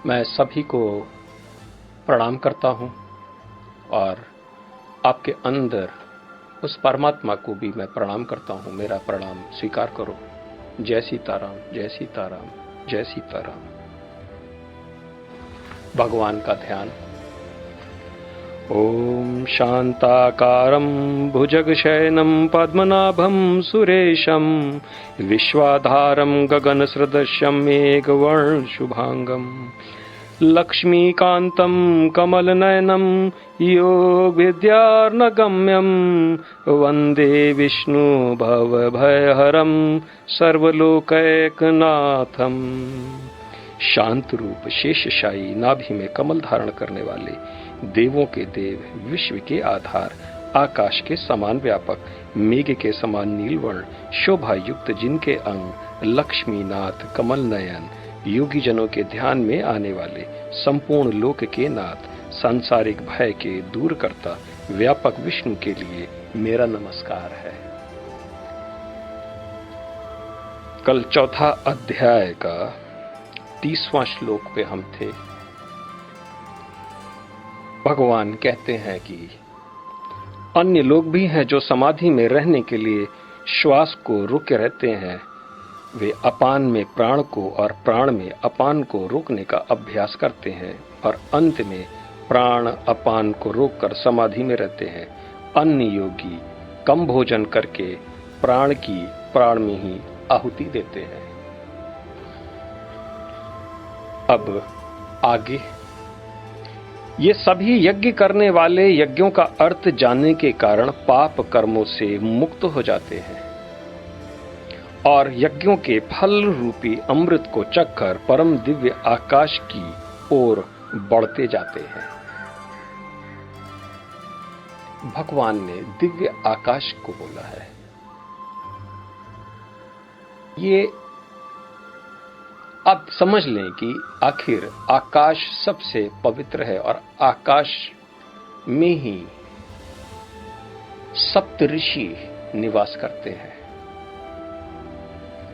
मैं सभी को प्रणाम करता हूं और आपके अंदर उस परमात्मा को भी मैं प्रणाम करता हूं। मेरा प्रणाम स्वीकार करो। जय सीताराम, जय सीताराम, जय सीताराम। भगवान का ध्यान। ओम शांताकारं भुजगशयनं पद्मनाभं सुरेशं विश्वाधारं गगनसदृशं मेघवर्णशुभांगं लक्ष्मीकान्तं कमलनयनं योगविद्यार्णगम्यं वन्दे विष्णु भवभयहरं सर्वलोकैकनाथम्। शांत रूप शेषशायी नाभि में कमल धारण करने वाले, देवों के देव, विश्व के आधार, आकाश के समान व्यापक, मेघ के समान नीलवर्ण, शोभा युक्त जिनके अंग, लक्ष्मीनाथ कमल नयन, योगी जनों के ध्यान में आने वाले, संपूर्ण लोक के नाथ, सांसारिक भय के दूर करता व्यापक विष्णु के लिए मेरा नमस्कार है। कल चौथा अध्याय का 30वां श्लोक पे हम थे। भगवान कहते हैं कि अन्य लोग भी हैं जो समाधि में रहने के लिए श्वास को रोके रहते हैं। वे अपान में प्राण को और प्राण में अपान को रोकने का अभ्यास करते हैं और अंत में प्राण अपान को रोककर समाधि में रहते हैं। अन्य योगी कम भोजन करके प्राण की प्राण में ही आहुति देते हैं। अब आगे, ये सभी यज्ञ करने वाले यज्ञों का अर्थ जानने के कारण पाप कर्मों से मुक्त हो जाते हैं और यज्ञों के फल रूपी अमृत को चखकर परम दिव्य आकाश की ओर बढ़ते जाते हैं। भगवान ने दिव्य आकाश को बोला है। ये अब समझ लें कि आखिर आकाश सबसे पवित्र है और आकाश में ही सप्तऋषि निवास करते हैं।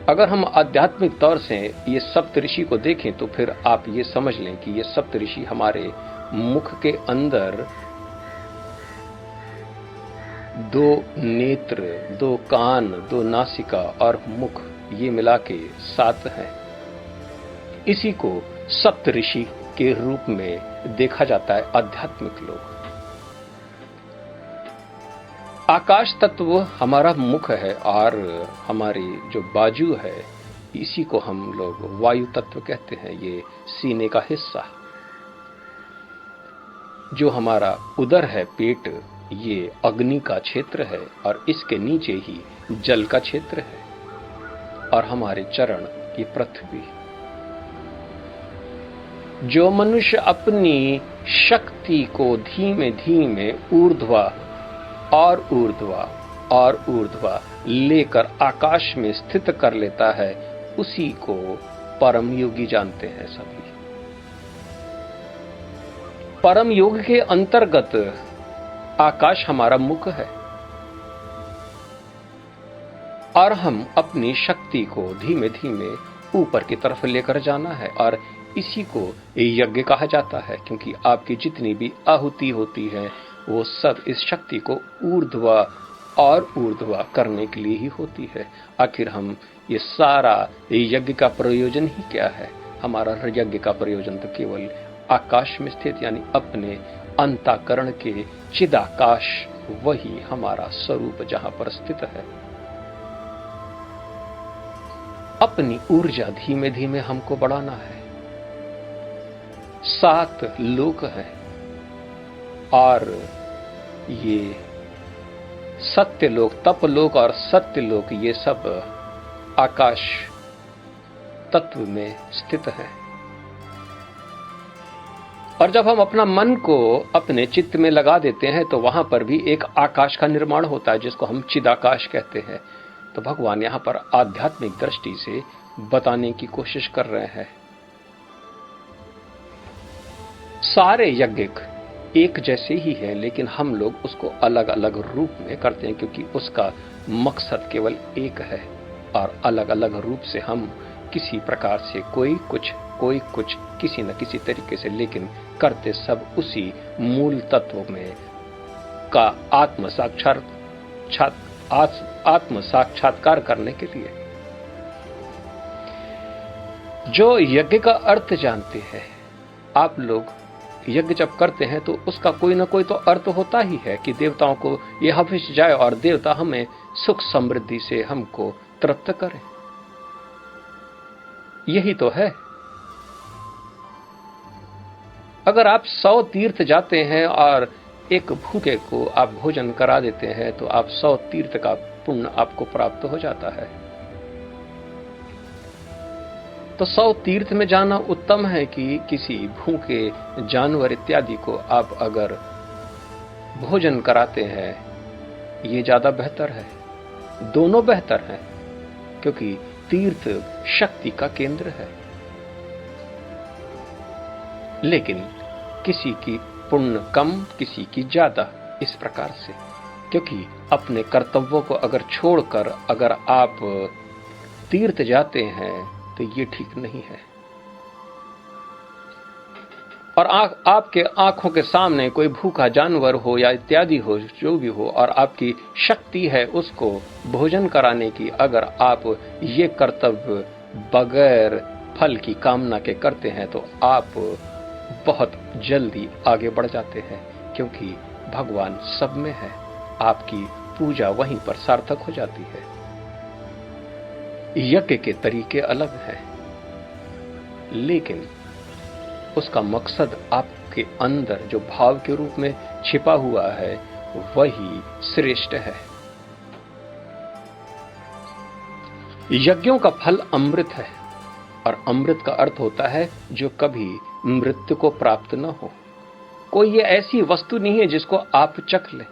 अगर हम आध्यात्मिक तौर से ये सप्तऋषि को देखें तो फिर आप ये समझ लें कि ये सप्तऋषि हमारे मुख के अंदर 2 नेत्र, 2 कान, 2 नासिका और मुख, ये मिला के 7 हैं। इसी को सप्तऋषि के रूप में देखा जाता है आध्यात्मिक लोग। आकाश तत्व हमारा मुख है और हमारी जो बाजू है, इसी को हम लोग वायु तत्व कहते हैं। ये सीने का हिस्सा। जो हमारा उदर है, पेट, ये अग्नि का क्षेत्र है और इसके नीचे ही जल का क्षेत्र है और हमारे चरण ये पृथ्वी। जो मनुष्य अपनी शक्ति को धीमे धीमे ऊर्ध्वा और ऊर्ध्वा लेकर आकाश में स्थित कर लेता है, उसी को परम योगी जानते हैं सभी। परम योग के अंतर्गत आकाश हमारा मुख है और हम अपनी शक्ति को धीमे धीमे ऊपर की तरफ लेकर जाना है और इसी को यज्ञ कहा जाता है, क्योंकि आपकी जितनी भी आहुति होती है वो सब इस शक्ति को ऊर्ध्वा करने के लिए ही होती है। आखिर हम ये सारा यज्ञ का प्रयोजन ही क्या है? हमारा यज्ञ का प्रयोजन तो केवल आकाश में स्थित यानी अपने अंतःकरण के चिदाकाश, वही हमारा स्वरूप जहां पर स्थित है। अपनी ऊर्जा धीमे धीमे हमको बढ़ाना है। 7 लोक हैं और ये सत्यलोक, तपलोक और सत्यलोक, ये सब आकाश तत्व में स्थित है। और जब हम अपना मन को अपने चित्त में लगा देते हैं तो वहां पर भी एक आकाश का निर्माण होता है, जिसको हम चिदाकाश कहते हैं। तो भगवान यहां पर आध्यात्मिक दृष्टि से बताने की कोशिश कर रहे हैं। सारे यज्ञिक एक जैसे ही हैं, लेकिन हम लोग उसको अलग अलग रूप में करते हैं, क्योंकि उसका मकसद केवल एक है और अलग अलग रूप से हम किसी प्रकार से कोई कुछ कोई कुछ किसी न किसी तरीके से, लेकिन करते सब उसी मूल तत्व में का आत्म साक्षात्कार करने के लिए। जो यज्ञ का अर्थ जानते हैं, आप लोग यज्ञ जब करते हैं तो उसका कोई ना कोई तो अर्थ होता ही है कि देवताओं को ये हविष जाए और देवता हमें सुख समृद्धि से हमको तृप्त करें। यही तो है। अगर आप 100 तीर्थ जाते हैं और एक भूखे को आप भोजन करा देते हैं तो आप 100 तीर्थ का पुण्य आपको प्राप्त हो जाता है। तो 100 तीर्थ में जाना उत्तम है कि किसी भूखे जानवर इत्यादि को आप अगर भोजन कराते हैं, ये ज्यादा बेहतर है। दोनों बेहतर हैं, क्योंकि तीर्थ शक्ति का केंद्र है। लेकिन किसी की पुण्य कम, किसी की ज्यादा, इस प्रकार से, क्योंकि अपने कर्तव्यों को अगर छोड़कर अगर आप तीर्थ जाते हैं तो ये ठीक नहीं है। और आपके आंखों के सामने कोई भूखा जानवर हो या इत्यादि हो, जो भी हो, और आपकी शक्ति है उसको भोजन कराने की, अगर आप ये कर्तव्य बगैर फल की कामना के करते हैं तो आप बहुत जल्दी आगे बढ़ जाते हैं, क्योंकि भगवान सब में है। आपकी पूजा वहीं पर सार्थक हो जाती है। यज्ञ के तरीके अलग हैं, लेकिन उसका मकसद आपके अंदर जो भाव के रूप में छिपा हुआ है वही श्रेष्ठ है। यज्ञों का फल अमृत है, और अमृत का अर्थ होता है जो कभी मृत्यु को प्राप्त न हो। कोई ये ऐसी वस्तु नहीं है जिसको आप चख लें।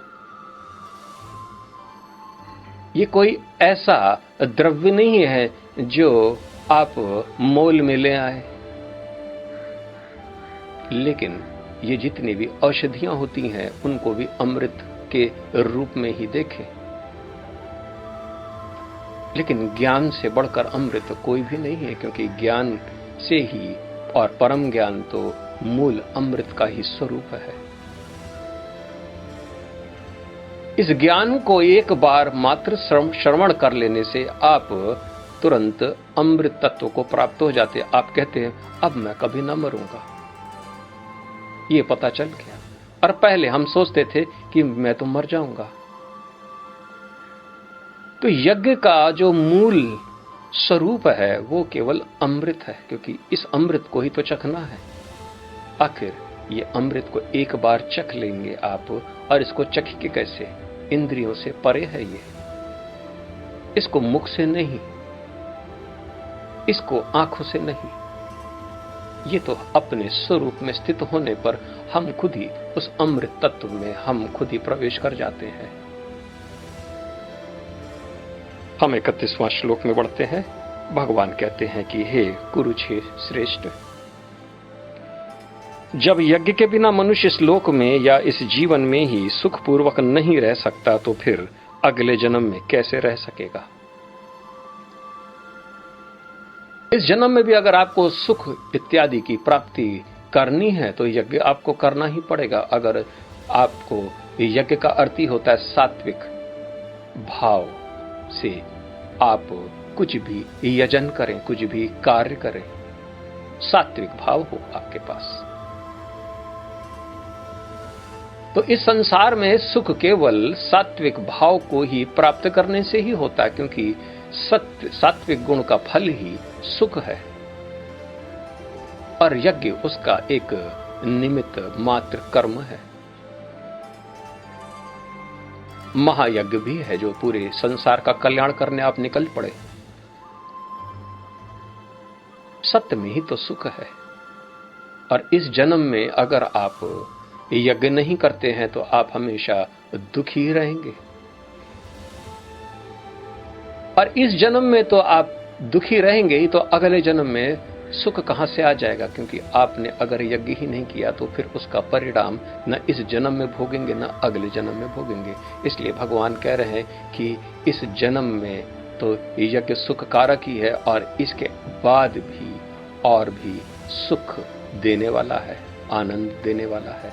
ये कोई ऐसा द्रव्य नहीं है जो आप मोल में ले आए। लेकिन ये जितनी भी औषधियां होती हैं उनको भी अमृत के रूप में ही देखें। लेकिन ज्ञान से बढ़कर अमृत कोई भी नहीं है, क्योंकि ज्ञान से ही, और परम ज्ञान तो मूल अमृत का ही स्वरूप है। इस ज्ञान को एक बार मात्र श्रवण कर लेने से आप तुरंत अमृत तत्व को प्राप्त हो जाते। आप कहते हैं अब मैं कभी न मरूंगा, ये पता चल गया। और पहले हम सोचते थे कि मैं तो मर जाऊंगा। तो यज्ञ का जो मूल स्वरूप है वो केवल अमृत है, क्योंकि इस अमृत को ही तो चखना है। आखिर ये अमृत को एक बार चख लेंगे आप, और इसको चख के कैसे? इंद्रियों से परे है ये। इसको मुख से नहीं, इसको आंखों से नहीं, ये तो अपने स्वरूप में स्थित होने पर हम खुद ही उस अमृत तत्व में हम खुद ही प्रवेश कर जाते हैं। हम 31वां श्लोक में बढ़ते हैं। भगवान कहते हैं कि हे कुरुक्षे श्रेष्ठ, जब यज्ञ के बिना मनुष्य इस लोक में या इस जीवन में ही सुखपूर्वक नहीं रह सकता तो फिर अगले जन्म में कैसे रह सकेगा? इस जन्म में भी अगर आपको सुख इत्यादि की प्राप्ति करनी है तो यज्ञ आपको करना ही पड़ेगा। अगर आपको यज्ञ का अर्थ ही होता है सात्विक भाव से आप कुछ भी यजन करें, कुछ भी कार्य करें, सात्विक भाव हो आपके पास, तो इस संसार में सुख केवल सात्विक भाव को ही प्राप्त करने से ही होता है, क्योंकि सात्विक गुण का फल ही सुख है, और यज्ञ उसका एक निमित्त मात्र कर्म है। महायज्ञ भी है जो पूरे संसार का कल्याण करने आप निकल पड़े। सत्य में ही तो सुख है। और इस जन्म में अगर आप यज्ञ नहीं करते हैं तो आप हमेशा दुखी रहेंगे, और इस जन्म में तो आप दुखी रहेंगे ही, तो अगले जन्म में सुख कहां से आ जाएगा? क्योंकि आपने अगर यज्ञ ही नहीं किया तो फिर उसका परिणाम न इस जन्म में भोगेंगे न अगले जन्म में भोगेंगे। इसलिए भगवान कह रहे हैं कि इस जन्म में तो यज्ञ सुख कारक ही है, और इसके बाद भी और भी सुख देने वाला है, आनंद देने वाला है।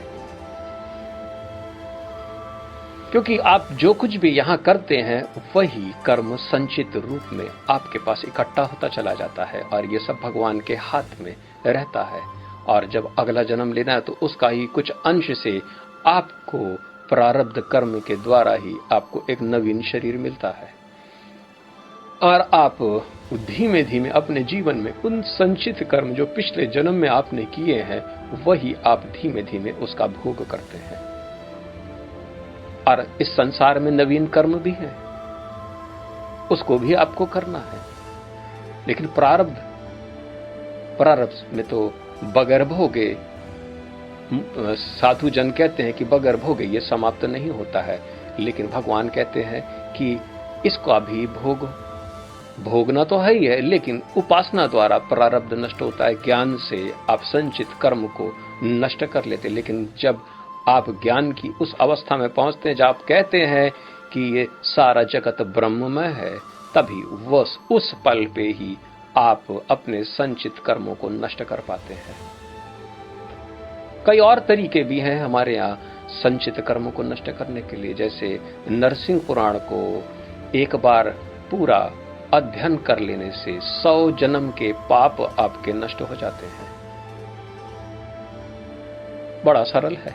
क्योंकि आप जो कुछ भी यहां करते हैं वही कर्म संचित रूप में आपके पास इकट्ठा होता चला जाता है और ये सब भगवान के हाथ में रहता है। और जब अगला जन्म लेना है तो उसका ही कुछ अंश से आपको प्रारब्ध कर्म के द्वारा ही आपको एक नवीन शरीर मिलता है और आप धीमे धीमे अपने जीवन में उन संचित कर्म जो पिछले जन्म में आपने किए हैं वही आप धीमे धीमे उसका भोग करते हैं। और इस संसार में नवीन कर्म भी है, उसको भी आपको करना है। लेकिन प्रारब्ध में तो बगैर भोगे, साधु जन कहते हैं कि बगैर भोगे ये समाप्त नहीं होता है, लेकिन भगवान कहते हैं कि इसका भी भोगना तो है ही है, लेकिन उपासना द्वारा प्रारब्ध नष्ट होता है। ज्ञान से आप संचित कर्म को नष्ट कर लेते। लेकिन जब आप ज्ञान की उस अवस्था में पहुंचते हैं जब आप कहते हैं कि ये सारा जगत ब्रह्ममय है, तभी उस पल पे ही आप अपने संचित कर्मों को नष्ट कर पाते हैं। कई और तरीके भी हैं हमारे यहाँ संचित कर्मों को नष्ट करने के लिए, जैसे नरसिंह पुराण को एक बार पूरा अध्ययन कर लेने से 100 जन्म के पाप आपके नष्ट हो जाते हैं। बड़ा सरल है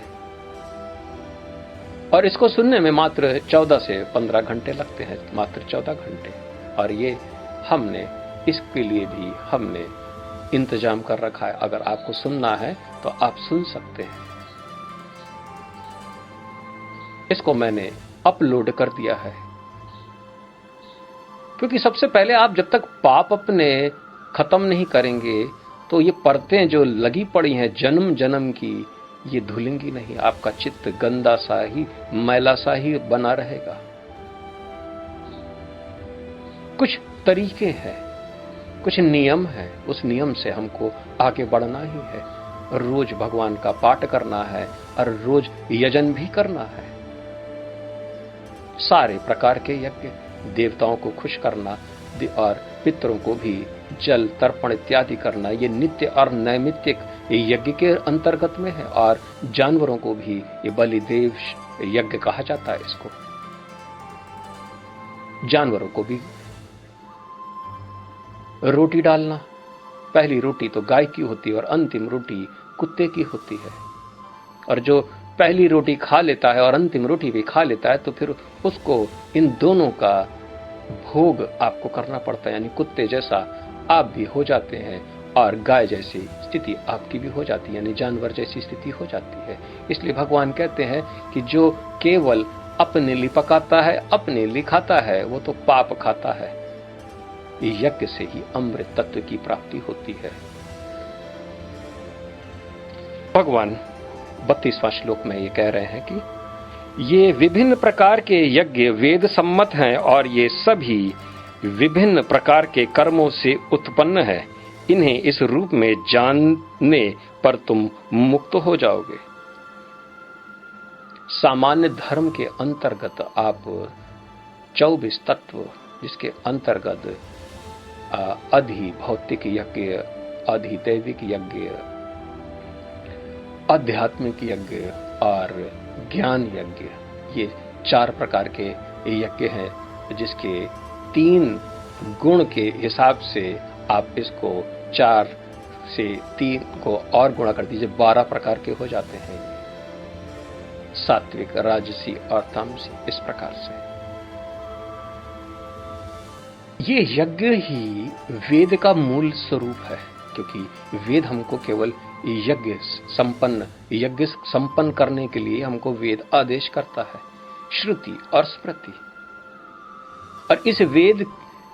और इसको सुनने में मात्र 14 से 15 घंटे लगते हैं, मात्र 14 घंटे। और ये हमने इसके लिए भी हमने इंतजाम कर रखा है। अगर आपको सुनना है तो आप सुन सकते हैं। इसको मैंने अपलोड कर दिया है, क्योंकि सबसे पहले आप जब तक पाप अपने खत्म नहीं करेंगे तो ये परतें जो लगी पड़ी हैं जन्म जन्म की, ये धुलेंगी नहीं। आपका चित्त गंदा सा ही, मैला सा ही बना रहेगा। कुछ तरीके हैं, कुछ नियम है, उस नियम से हमको आगे बढ़ना ही है। रोज भगवान का पाठ करना है और रोज यजन भी करना है। सारे प्रकार के यज्ञ, देवताओं को खुश करना और पितरों को भी जल तर्पण इत्यादि करना, ये नित्य और नैमित्तिक यज्ञ के अंतर्गत में है। और जानवरों को भी ये बलिदेव यज्ञ कहा जाता है। इसको जानवरों को भी रोटी डालना, पहली रोटी तो गाय की होती है और अंतिम रोटी कुत्ते की होती है। और जो पहली रोटी खा लेता है और अंतिम रोटी भी खा लेता है तो फिर उसको इन दोनों का भोग आपको करना पड़ता है। यानी कुत्ते जैसा आप भी हो जाते हैं और गाय जैसी स्थिति आपकी भी हो जाती है, यानी जानवर जैसी स्थिति हो जाती है। इसलिए भगवान कहते हैं कि जो केवल अपने लिए पकाता है, अपने लिए खाता है, वो तो पाप खाता है। यज्ञ से ही अमृत तत्व की प्राप्ति होती है। भगवान 32वां श्लोक में ये कह रहे हैं कि ये विभिन्न प्रकार के यज्ञ वेद सम्मत हैं और ये सभी विभिन्न प्रकार के कर्मों से उत्पन्न है। इन्हें इस रूप में जानने पर तुम मुक्त हो जाओगे। सामान्य धर्म के अंतर्गत आप 24 तत्व, जिसके अंतर्गत अधि भौतिक यज्ञ, अधि दैविक यज्ञ, आध्यात्मिक यज्ञ और ज्ञान यज्ञ, ये 4 प्रकार के यज्ञ हैं, जिसके 3 गुण के हिसाब से आप इसको 4 से 3 को और गुणा कर दीजिए, 12 प्रकार के हो जाते हैं। सात्विक, राजसी और तामसी, इस प्रकार से। ये यज्ञ ही वेद का मूल स्वरूप है, क्योंकि वेद हमको केवल यज्ञ संपन्न करने के लिए हमको वेद आदेश करता है, श्रुति और स्मृति। और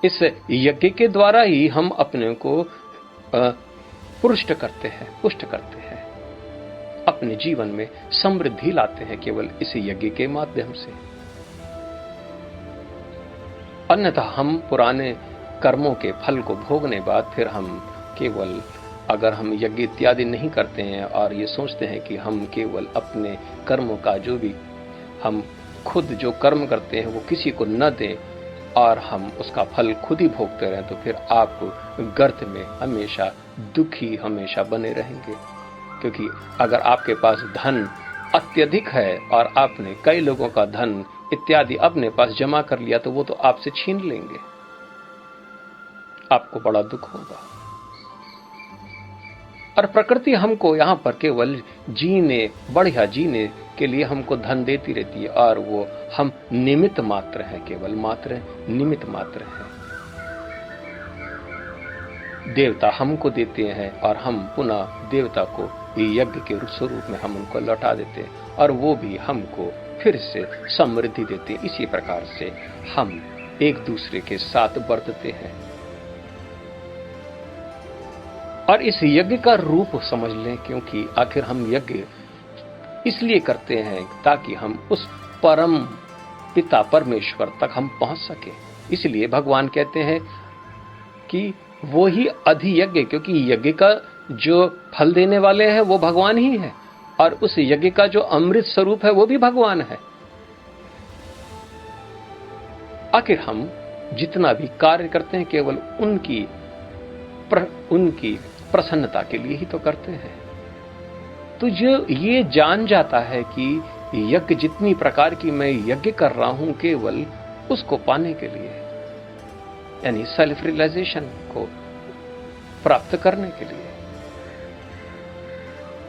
इस यज्ञ के द्वारा ही हम अपने को पुष्ट करते हैं, अपने जीवन में समृद्धि लाते हैं केवल इस यज्ञ के माध्यम से। अन्यथा हम पुराने कर्मों के फल को भोगने बाद फिर हम केवल, अगर हम यज्ञ इत्यादि नहीं करते हैं और ये सोचते हैं कि हम केवल अपने कर्मों का जो भी हम खुद जो कर्म करते हैं वो किसी को न दें, और हम उसका फल खुद ही भोगते रहें तो फिर आप गर्त में हमेशा दुखी हमेशा बने रहेंगे। क्योंकि अगर आपके पास धन अत्यधिक है और आपने कई लोगों का धन इत्यादि अपने पास जमा कर लिया तो वो तो आपसे छीन लेंगे, आपको बड़ा दुख होगा। और प्रकृति हमको यहां पर केवल जीने, बढ़िया जीने के लिए हमको धन देती रहती है और वो हम निमित्त मात्र हैं, केवल मात्र निमित्त मात्र हैं। देवता हमको देते हैं और हम पुनः देवता को यज्ञ के स्वरूप में हम उनको लौटा देते हैं और वो भी हमको फिर से समृद्धि देते हैं। इसी प्रकार से हम एक दूसरे के साथ बरतते हैं। और इस यज्ञ का रूप समझ लें, क्योंकि आखिर हम यज्ञ इसलिए करते हैं ताकि हम उस परम पिता परमेश्वर तक हम पहुंच सके। इसलिए भगवान कहते हैं कि वो ही अधियज्ञ, क्योंकि यज्ञ का जो फल देने वाले हैं वो भगवान ही है और उस यज्ञ का जो अमृत स्वरूप है वो भी भगवान है। आखिर हम जितना भी कार्य करते हैं केवल उनकी प्रसन्नता के लिए ही तो करते हैं। तो जो ये जान जाता है कि यज्ञ जितनी प्रकार की मैं यज्ञ कर रहा हूं केवल उसको पाने के लिए, यानी सेल्फ रियलाइजेशन को प्राप्त करने के लिए,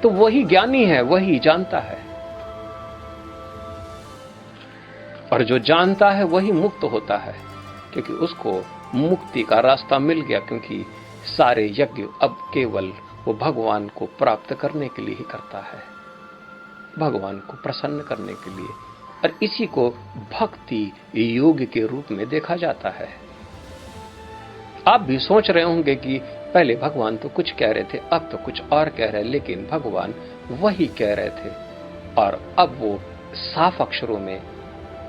तो वही ज्ञानी है, वही जानता है। और जो जानता है वही मुक्त होता है, क्योंकि उसको मुक्ति का रास्ता मिल गया। क्योंकि सारे यज्ञ अब केवल वो भगवान को प्राप्त करने के लिए ही करता है, भगवान को प्रसन्न करने के लिए। और इसी को भक्ति योग के रूप में देखा जाता है। आप भी सोच रहे होंगे कि पहले भगवान तो कुछ कह रहे थे, अब तो कुछ और कह रहे हैं, लेकिन भगवान वही कह रहे थे और अब वो साफ अक्षरों में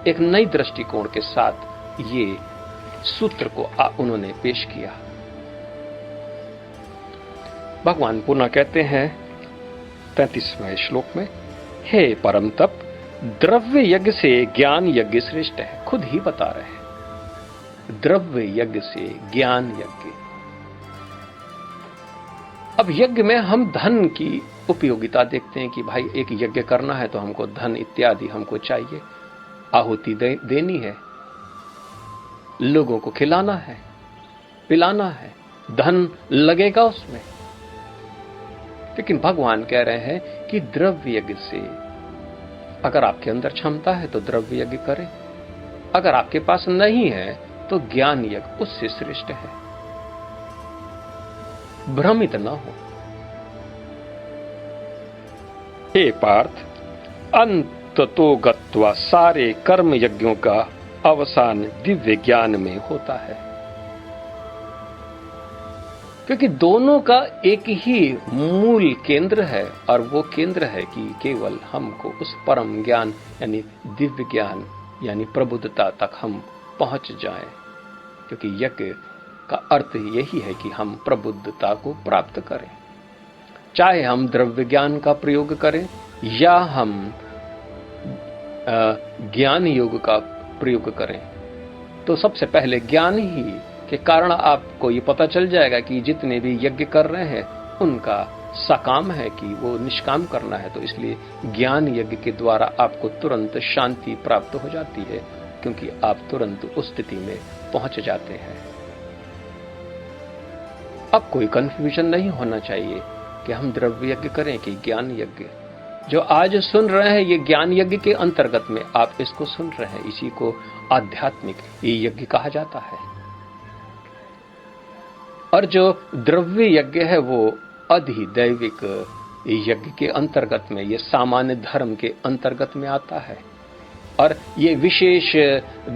एक नई दृष्टिकोण के साथ ये सूत्र को उन्होंने पेश किया। भगवान पुनः कहते हैं 33वें श्लोक में, हे परम तप, द्रव्य यज्ञ से ज्ञान यज्ञ श्रेष्ठ है। खुद ही बता रहे हैं, द्रव्य यज्ञ से ज्ञान यज्ञ। अब यज्ञ में हम धन की उपयोगिता देखते हैं कि भाई एक यज्ञ करना है तो हमको धन इत्यादि हमको चाहिए, आहुति देनी है, लोगों को खिलाना है, पिलाना है, धन लगेगा उसमें। लेकिन भगवान कह रहे हैं कि द्रव्य यज्ञ से, अगर आपके अंदर क्षमता है तो द्रव्य यज्ञ करें, अगर आपके पास नहीं है तो ज्ञान यज्ञ उससे श्रेष्ठ है। भ्रमित न हो। हे पार्थ, अंततो गत्वा सारे कर्म यज्ञों का अवसान दिव्य ज्ञान में होता है। क्योंकि दोनों का एक ही मूल केंद्र है और वो केंद्र है कि केवल हमको उस परम ज्ञान यानी दिव्य ज्ञान यानी प्रबुद्धता तक हम पहुंच जाएं। क्योंकि यज्ञ का अर्थ यही है कि हम प्रबुद्धता को प्राप्त करें, चाहे हम द्रव्य ज्ञान का प्रयोग करें या हम ज्ञान योग का प्रयोग करें। तो सबसे पहले ज्ञान ही के कारण आपको ये पता चल जाएगा कि जितने भी यज्ञ कर रहे हैं उनका सकाम है कि वो निष्काम करना है। तो इसलिए ज्ञान यज्ञ के द्वारा आपको तुरंत शांति प्राप्त हो जाती है, क्योंकि आप तुरंत उस स्थिति में पहुंच जाते हैं। अब कोई कंफ्यूजन नहीं होना चाहिए कि हम द्रव्य यज्ञ करें कि ज्ञान यज्ञ। जो आज सुन रहे हैं ये ज्ञान यज्ञ के अंतर्गत में आप इसको सुन रहे हैं, इसी को आध्यात्मिक यज्ञ कहा जाता है। और जो द्रव्य यज्ञ है वो अधिदैविक यज्ञ के अंतर्गत में, ये सामान्य धर्म के अंतर्गत में आता है। और ये विशेष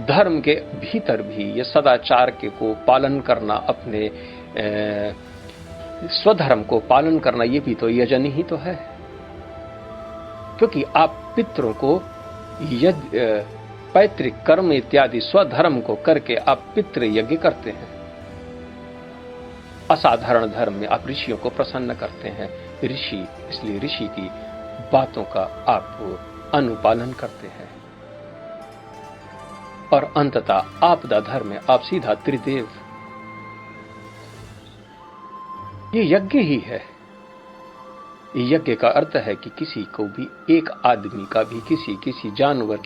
धर्म के भीतर भी ये सदाचार के को पालन करना, अपने स्वधर्म को पालन करना, ये भी तो यजन ही तो है। क्योंकि आप पितरों को पैतृक कर्म इत्यादि स्वधर्म को करके आप पितृ यज्ञ करते हैं। असाधारण धर्म में आप ऋषियों को प्रसन्न करते हैं, ऋषि इसलिए ऋषि की बातों का आप अनुपालन करते हैं। और अंततः आपदा धर्म में आप सीधा त्रिदेव। ये यज्ञ ही है। यज्ञ का अर्थ है कि किसी को भी, एक आदमी का भी, किसी जानवर,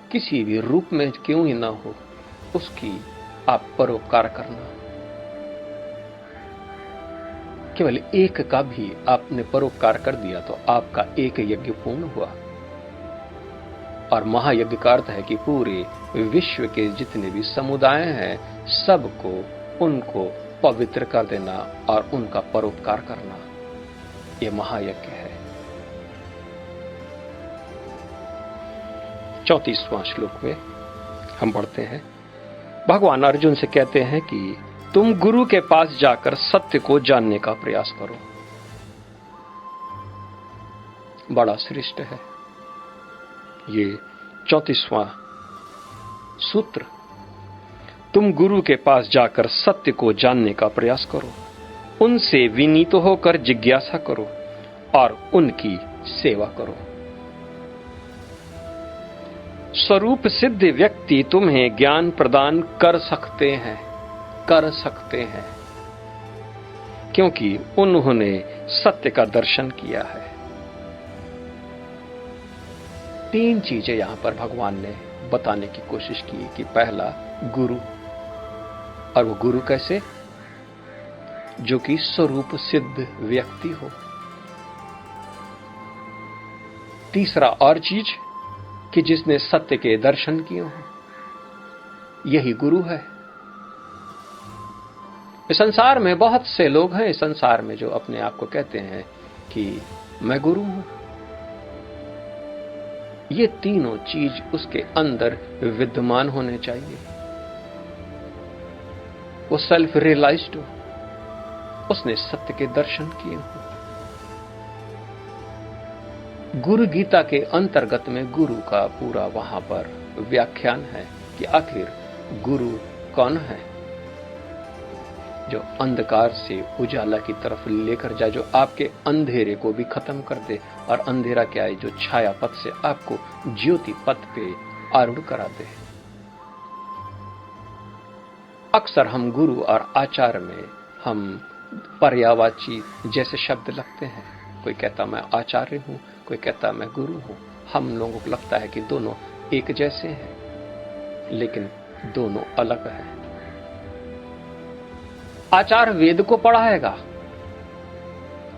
किसी भी रूप में क्यों ही ना हो, उसकी आप परोपकार करना। केवल एक का भी आपने परोपकार कर दिया तो आपका एक यज्ञ पूर्ण हुआ। और महायज्ञ का अर्थ है कि पूरे विश्व के जितने भी समुदाय हैं, सबको, उनको पवित्र कर देना और उनका परोपकार करना, यह महायज्ञ है। 34वां श्लोक में हम पढ़ते हैं, भगवान अर्जुन से कहते हैं कि तुम गुरु के पास जाकर सत्य को जानने का प्रयास करो। बड़ा श्रेष्ठ है ये 34वां सूत्र। तुम गुरु के पास जाकर सत्य को जानने का प्रयास करो, उनसे विनीत होकर जिज्ञासा करो और उनकी सेवा करो। स्वरूप सिद्ध व्यक्ति तुम्हें ज्ञान प्रदान कर सकते हैं, क्योंकि उन्होंने सत्य का दर्शन किया है। 3 चीजें यहां पर भगवान ने बताने की कोशिश की कि पहला गुरु, और वो गुरु कैसे, जो कि स्वरूप सिद्ध व्यक्ति हो। तीसरा और चीज कि जिसने सत्य के दर्शन किए हों, यही गुरु है। इस संसार में बहुत से लोग हैं, इस संसार में जो अपने आप को कहते हैं कि मैं गुरु हूं। ये तीनों चीज उसके अंदर विद्यमान होने चाहिए। वो सेल्फ रियलाइज्ड हो, उसने सत्य के दर्शन किए हों। गुरु गीता के अंतर्गत में गुरु का पूरा वहां पर व्याख्यान है कि आखिर गुरु कौन है, जो अंधकार से उजाला की तरफ लेकर जाए, जो आपके अंधेरे को भी खत्म कर दे। और अंधेरा क्या है, जो छाया पथ से आपको ज्योति पथ पे आरूढ़ करा दे। अक्सर हम गुरु और आचार्य में हम पर्यायवाची जैसे शब्द लगते हैं। कोई कहता मैं आचार्य हूं, कोई कहता मैं गुरु हूं। हम लोगों को लगता है कि दोनों एक जैसे हैं, लेकिन दोनों अलग हैं। आचार्य वेद को पढ़ाएगा,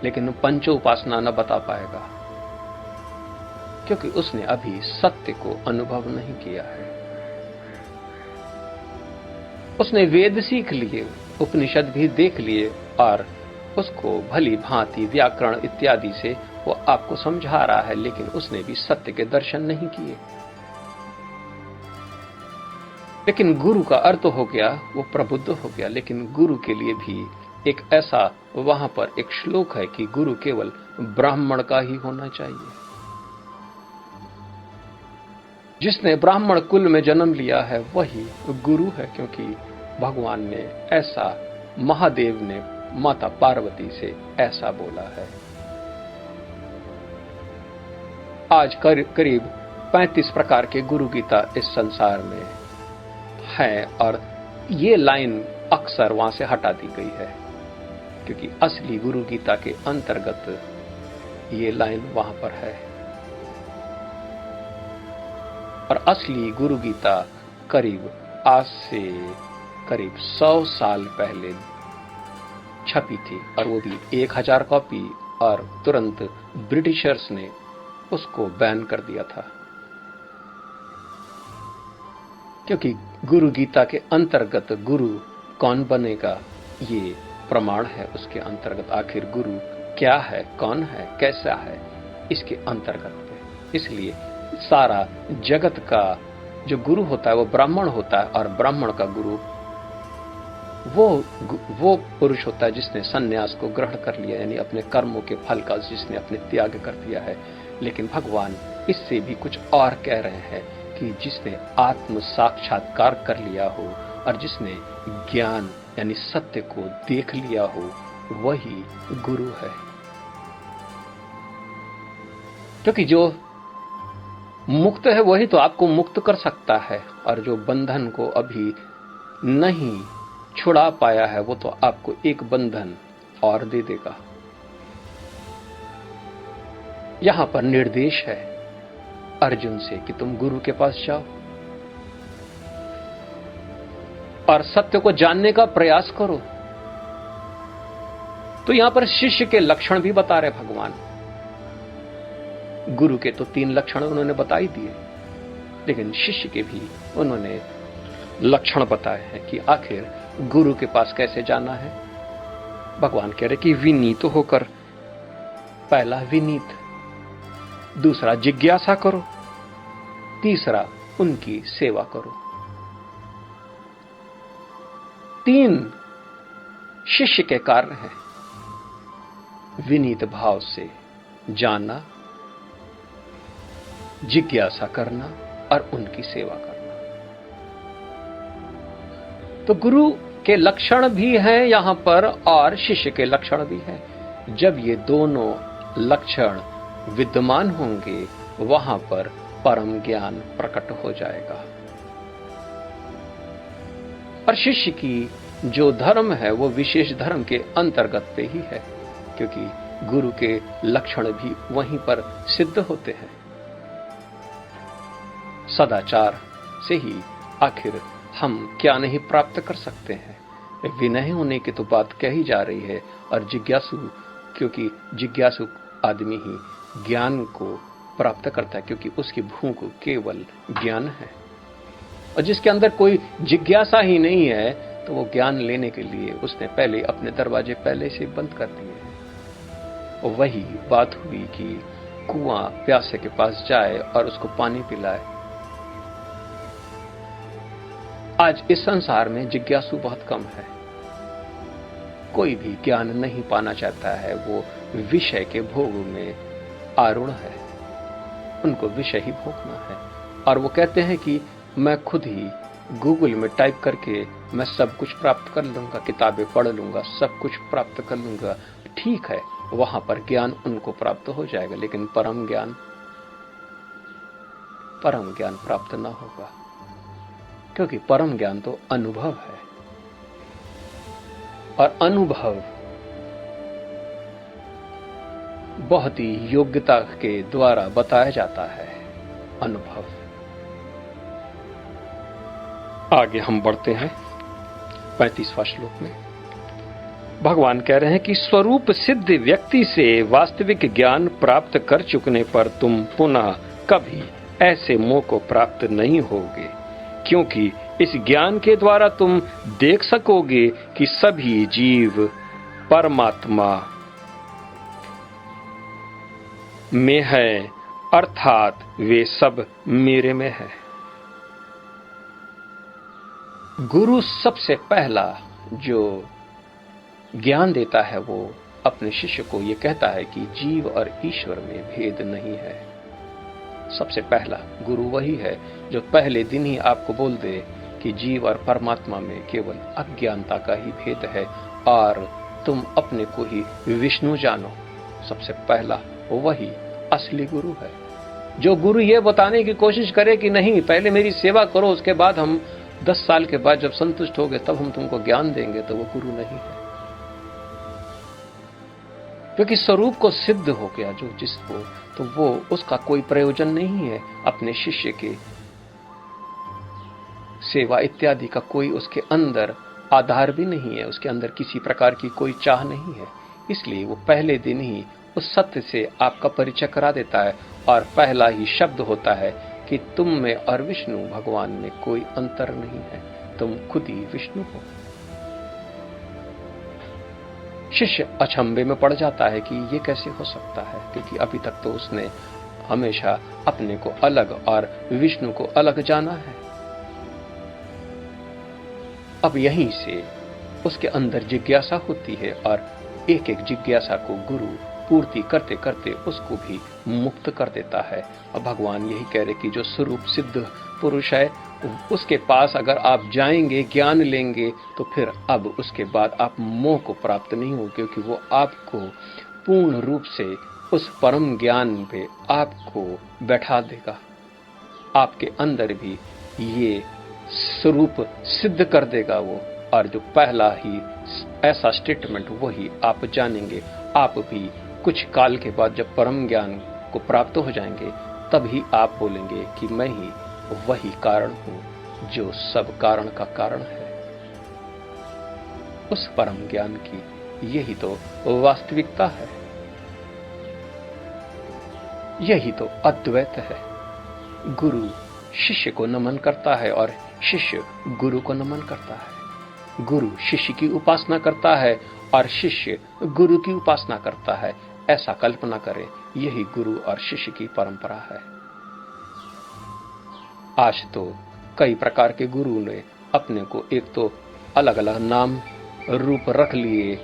लेकिन पंचोपासना न बता पाएगा, क्योंकि उसने अभी सत्य को अनुभव नहीं किया है। उसने वेद सीख लिए, उपनिषद भी देख लिए और उसको भली भांति व्याकरण इत्यादि से वो आपको समझा रहा है, लेकिन उसने भी सत्य के दर्शन नहीं किए। लेकिन गुरु का अर्थ हो गया, वो प्रबुद्ध हो गया। लेकिन गुरु के लिए भी एक ऐसा वहां पर एक श्लोक है कि गुरु केवल ब्राह्मण का ही होना चाहिए। जिसने ब्राह्मण कुल में जन्म लिया है वही गुरु है, क्योंकि भगवान ने ऐसा, महादेव ने माता पार्वती से ऐसा बोला है। आज करीब 35 प्रकार के गुरु गीता इस संसार में है, और ये लाइन अक्सर वहां से हटा दी गई है, क्योंकि असली गुरु गीता के अंतर्गत ये लाइन वहां पर है। और असली गुरु गीता करीब आज से करीब 100 साल पहले छपी थी, और वो भी 1000 कॉपी, और तुरंत ब्रिटिशर्स ने उसको बैन कर दिया था। क्योंकि गुरु गीता के अंतर्गत गुरु कौन बनेगा, ये प्रमाण है उसके अंतर्गत। आखिर गुरु क्या है, कौन है, कैसा है, इसके अंतर्गत पे। इसलिए सारा जगत का जो गुरु होता है वो ब्राह्मण होता है, और ब्राह्मण का गुरु वो पुरुष होता है जिसने सन्यास को ग्रहण कर लिया, यानी अपने कर्मों के फल का जिसने अपने त्याग कर दिया है। लेकिन भगवान इससे भी कुछ और कह रहे हैं कि जिसने आत्म साक्षात्कार कर लिया हो और जिसने ज्ञान यानी सत्य को देख लिया हो, वही गुरु है। क्योंकि जो मुक्त है वही तो आपको मुक्त कर सकता है, और जो बंधन को अभी नहीं छुड़ा पाया है वो तो आपको एक बंधन और दे देगा। यहां पर निर्देश है अर्जुन से कि तुम गुरु के पास जाओ और सत्य को जानने का प्रयास करो। तो यहां पर शिष्य के लक्षण भी बता रहे भगवान। गुरु के तो 3 लक्षण उन्होंने बता ही दिए, लेकिन शिष्य के भी उन्होंने लक्षण बताए हैं कि आखिर गुरु के पास कैसे जाना है। भगवान कह रहे कि विनीत होकर, पहला विनीत, दूसरा जिज्ञासा करो, तीसरा उनकी सेवा करो। 3 शिष्य के कार्य हैं। विनीत भाव से जानना, जिज्ञासा करना और उनकी सेवा करना। तो गुरु के लक्षण भी हैं यहां पर और शिष्य के लक्षण भी हैं। जब ये दोनों लक्षण विद्यमान होंगे वहां पर परम ज्ञान प्रकट हो जाएगा। और शिष्य की जो धर्म है वो विशेष धर्म के अंतर्गत पे ही है, क्योंकि गुरु के लक्षण भी वहीं पर सिद्ध होते हैं। सदाचार से ही आखिर हम क्या नहीं प्राप्त कर सकते हैं। विनय होने की तो बात कही जा रही है, और जिज्ञासु, क्योंकि जिज्ञासु आदमी ही ज्ञान को प्राप्त करता है, क्योंकि उसकी भूख केवल ज्ञान है। और जिसके अंदर कोई जिज्ञासा ही नहीं है तो वो ज्ञान लेने के लिए उसने पहले अपने दरवाजे पहले से बंद कर दिए हैं। और वही बात हुई कि कुआं प्यासे के पास जाए और उसको पानी पिलाए। आज इस संसार में जिज्ञासु बहुत कम है। कोई भी ज्ञान नहीं पाना चाहता है, वो विषय के भोग में आरूढ़ है। उनको विषय ही भोगना है, और वो कहते हैं कि मैं खुद ही गूगल में टाइप करके मैं सब कुछ प्राप्त कर लूंगा, किताबें पढ़ लूंगा, सब कुछ प्राप्त कर लूंगा। ठीक है, वहां पर ज्ञान उनको प्राप्त हो जाएगा, लेकिन परम ज्ञान प्राप्त ना होगा, क्योंकि परम ज्ञान तो अनुभव है, और अनुभव बहुत ही योग्यता के द्वारा बताया जाता है। अनुभव। आगे हम बढ़ते हैं 35वां श्लोक में। भगवान कह रहे हैं कि स्वरूप सिद्ध व्यक्ति से वास्तविक ज्ञान प्राप्त कर चुकने पर तुम पुनः कभी ऐसे मोह को प्राप्त नहीं होगे, क्योंकि इस ज्ञान के द्वारा तुम देख सकोगे कि सभी जीव परमात्मा में है, अर्थात वे सब मेरे में है। गुरु सबसे पहला जो ज्ञान देता है वो अपने शिष्य को ये कहता है कि जीव और ईश्वर में भेद नहीं है। सबसे पहला गुरु वही है जो पहले दिन ही आपको बोल दे कि जीव और परमात्मा में केवल अज्ञानता का ही भेद है, और तुम अपने को ही विष्णु जानो। सबसे पहला वही असली गुरु है। जो गुरु ये बताने की कोशिश करे कि नहीं, पहले मेरी सेवा करो, उसके बाद हम 10 साल के बाद जब संतुष्ट हो गए तब हम तुमको ज्ञान देंगे, तो वो गुरु नहीं है। क्योंकि स्वरूप को सिद्ध हो गया जो जिसको, तो वो उसका कोई प्रयोजन नहीं है। अपने शिष्य के सेवा इत्यादि का कोई उसके अंदर आधार भी नहीं है, उसके अंदर किसी प्रकार की कोई चाह नहीं है। इसलिए वो पहले दिन ही उस सत्य से आपका परिचय करा देता है, और पहला ही शब्द होता है कि तुम में और विष्णु भगवान में कोई अंतर नहीं है, तुम खुद ही विष्णु हो। शिष्य अचंभे में पड़ जाता है कि ये कैसे हो सकता है, क्योंकि अभी तक तो उसने हमेशा अपने को अलग और विष्णु को अलग जाना है। अब यहीं से उसके अंदर जिज्ञासा होती है, और एक एक जिज्ञासा को गुरु पूर्ति करते करते उसको भी मुक्त कर देता है। और भगवान यही कह रहे कि जो स्वरूप सिद्ध पुरुष है उसके पास अगर आप जाएंगे, ज्ञान लेंगे, तो फिर अब उसके बाद आप मोह को प्राप्त नहीं हो, क्योंकि वो आपको पूर्ण रूप से उस परम ज्ञान पे आपको बैठा देगा। आपके अंदर भी ये स्वरूप सिद्ध कर देगा वो। और जो पहला ही ऐसा स्टेटमेंट वही आप जानेंगे। आप भी कुछ काल के बाद जब परम ज्ञान को प्राप्त हो जाएंगे तभी आप बोलेंगे कि मैं ही वही कारण हूं जो सब कारण का कारण है। उस परम ज्ञान की यही तो वास्तविकता है, यही तो अद्वैत है। गुरु शिष्य को नमन करता है और शिष्य गुरु को नमन करता है। गुरु शिष्य की उपासना करता है और शिष्य गुरु की उपासना करता है। ऐसा कल्पना करें, यही गुरु और शिष्य की परंपरा है। आज तो कई प्रकार के गुरु ने अपने को एक तो अलग अलग नाम रूप रख लिए,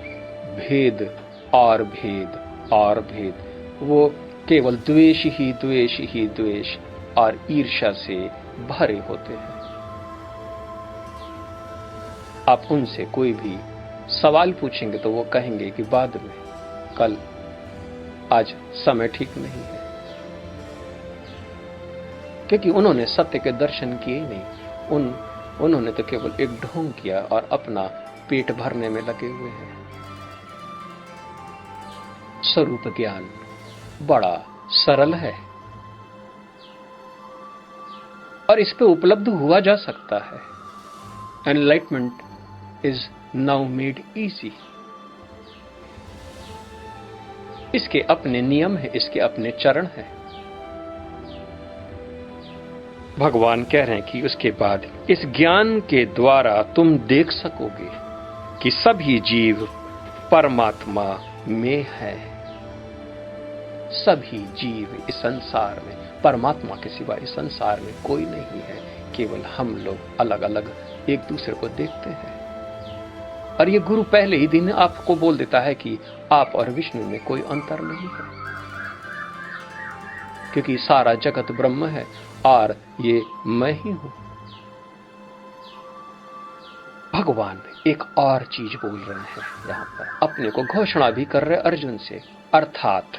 भेद और भेद और भेद। वो केवल द्वेष ही द्वेष ही द्वेष और ईर्ष्या से भरे होते हैं। आप उनसे कोई भी सवाल पूछेंगे तो वो कहेंगे कि बाद में, कल, आज समय ठीक नहीं है, क्योंकि उन्होंने सत्य के दर्शन किए ही नहीं। उन्होंने तो केवल एक ढोंग किया और अपना पेट भरने में लगे हुए हैं। स्वरूप ज्ञान बड़ा सरल है और इस पे उपलब्ध हुआ जा सकता है। Enlightenment is now made easy. इसके अपने नियम है, इसके अपने चरण है। भगवान कह रहे हैं कि उसके बाद इस ज्ञान के द्वारा तुम देख सकोगे कि सभी जीव परमात्मा में है। सभी जीव इस संसार में, परमात्मा के सिवा इस संसार में कोई नहीं है। केवल हम लोग अलग अलग एक दूसरे को देखते हैं। और ये गुरु पहले ही दिन आपको बोल देता है कि आप और विष्णु में कोई अंतर नहीं है, क्योंकि सारा जगत ब्रह्म है और ये मैं ही हूं। भगवान एक और चीज बोल रहे हैं यहां पर, अपने को घोषणा भी कर रहे अर्जुन से, अर्थात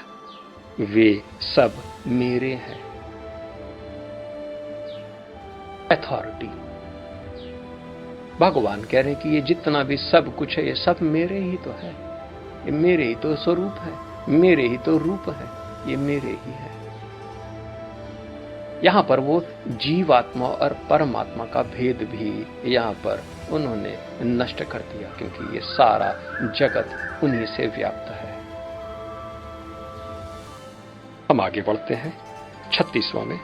वे सब मेरे हैं। अथॉरिटी। भगवान कह रहे हैं कि ये जितना भी सब कुछ है ये सब मेरे ही तो है, ये मेरे ही तो स्वरूप है, मेरे ही तो रूप है, ये मेरे ही है। यहां पर वो जीवात्मा और परमात्मा का भेद भी यहां पर उन्होंने नष्ट कर दिया, क्योंकि ये सारा जगत उन्हीं से व्याप्त है। हम आगे बढ़ते हैं 36वां में।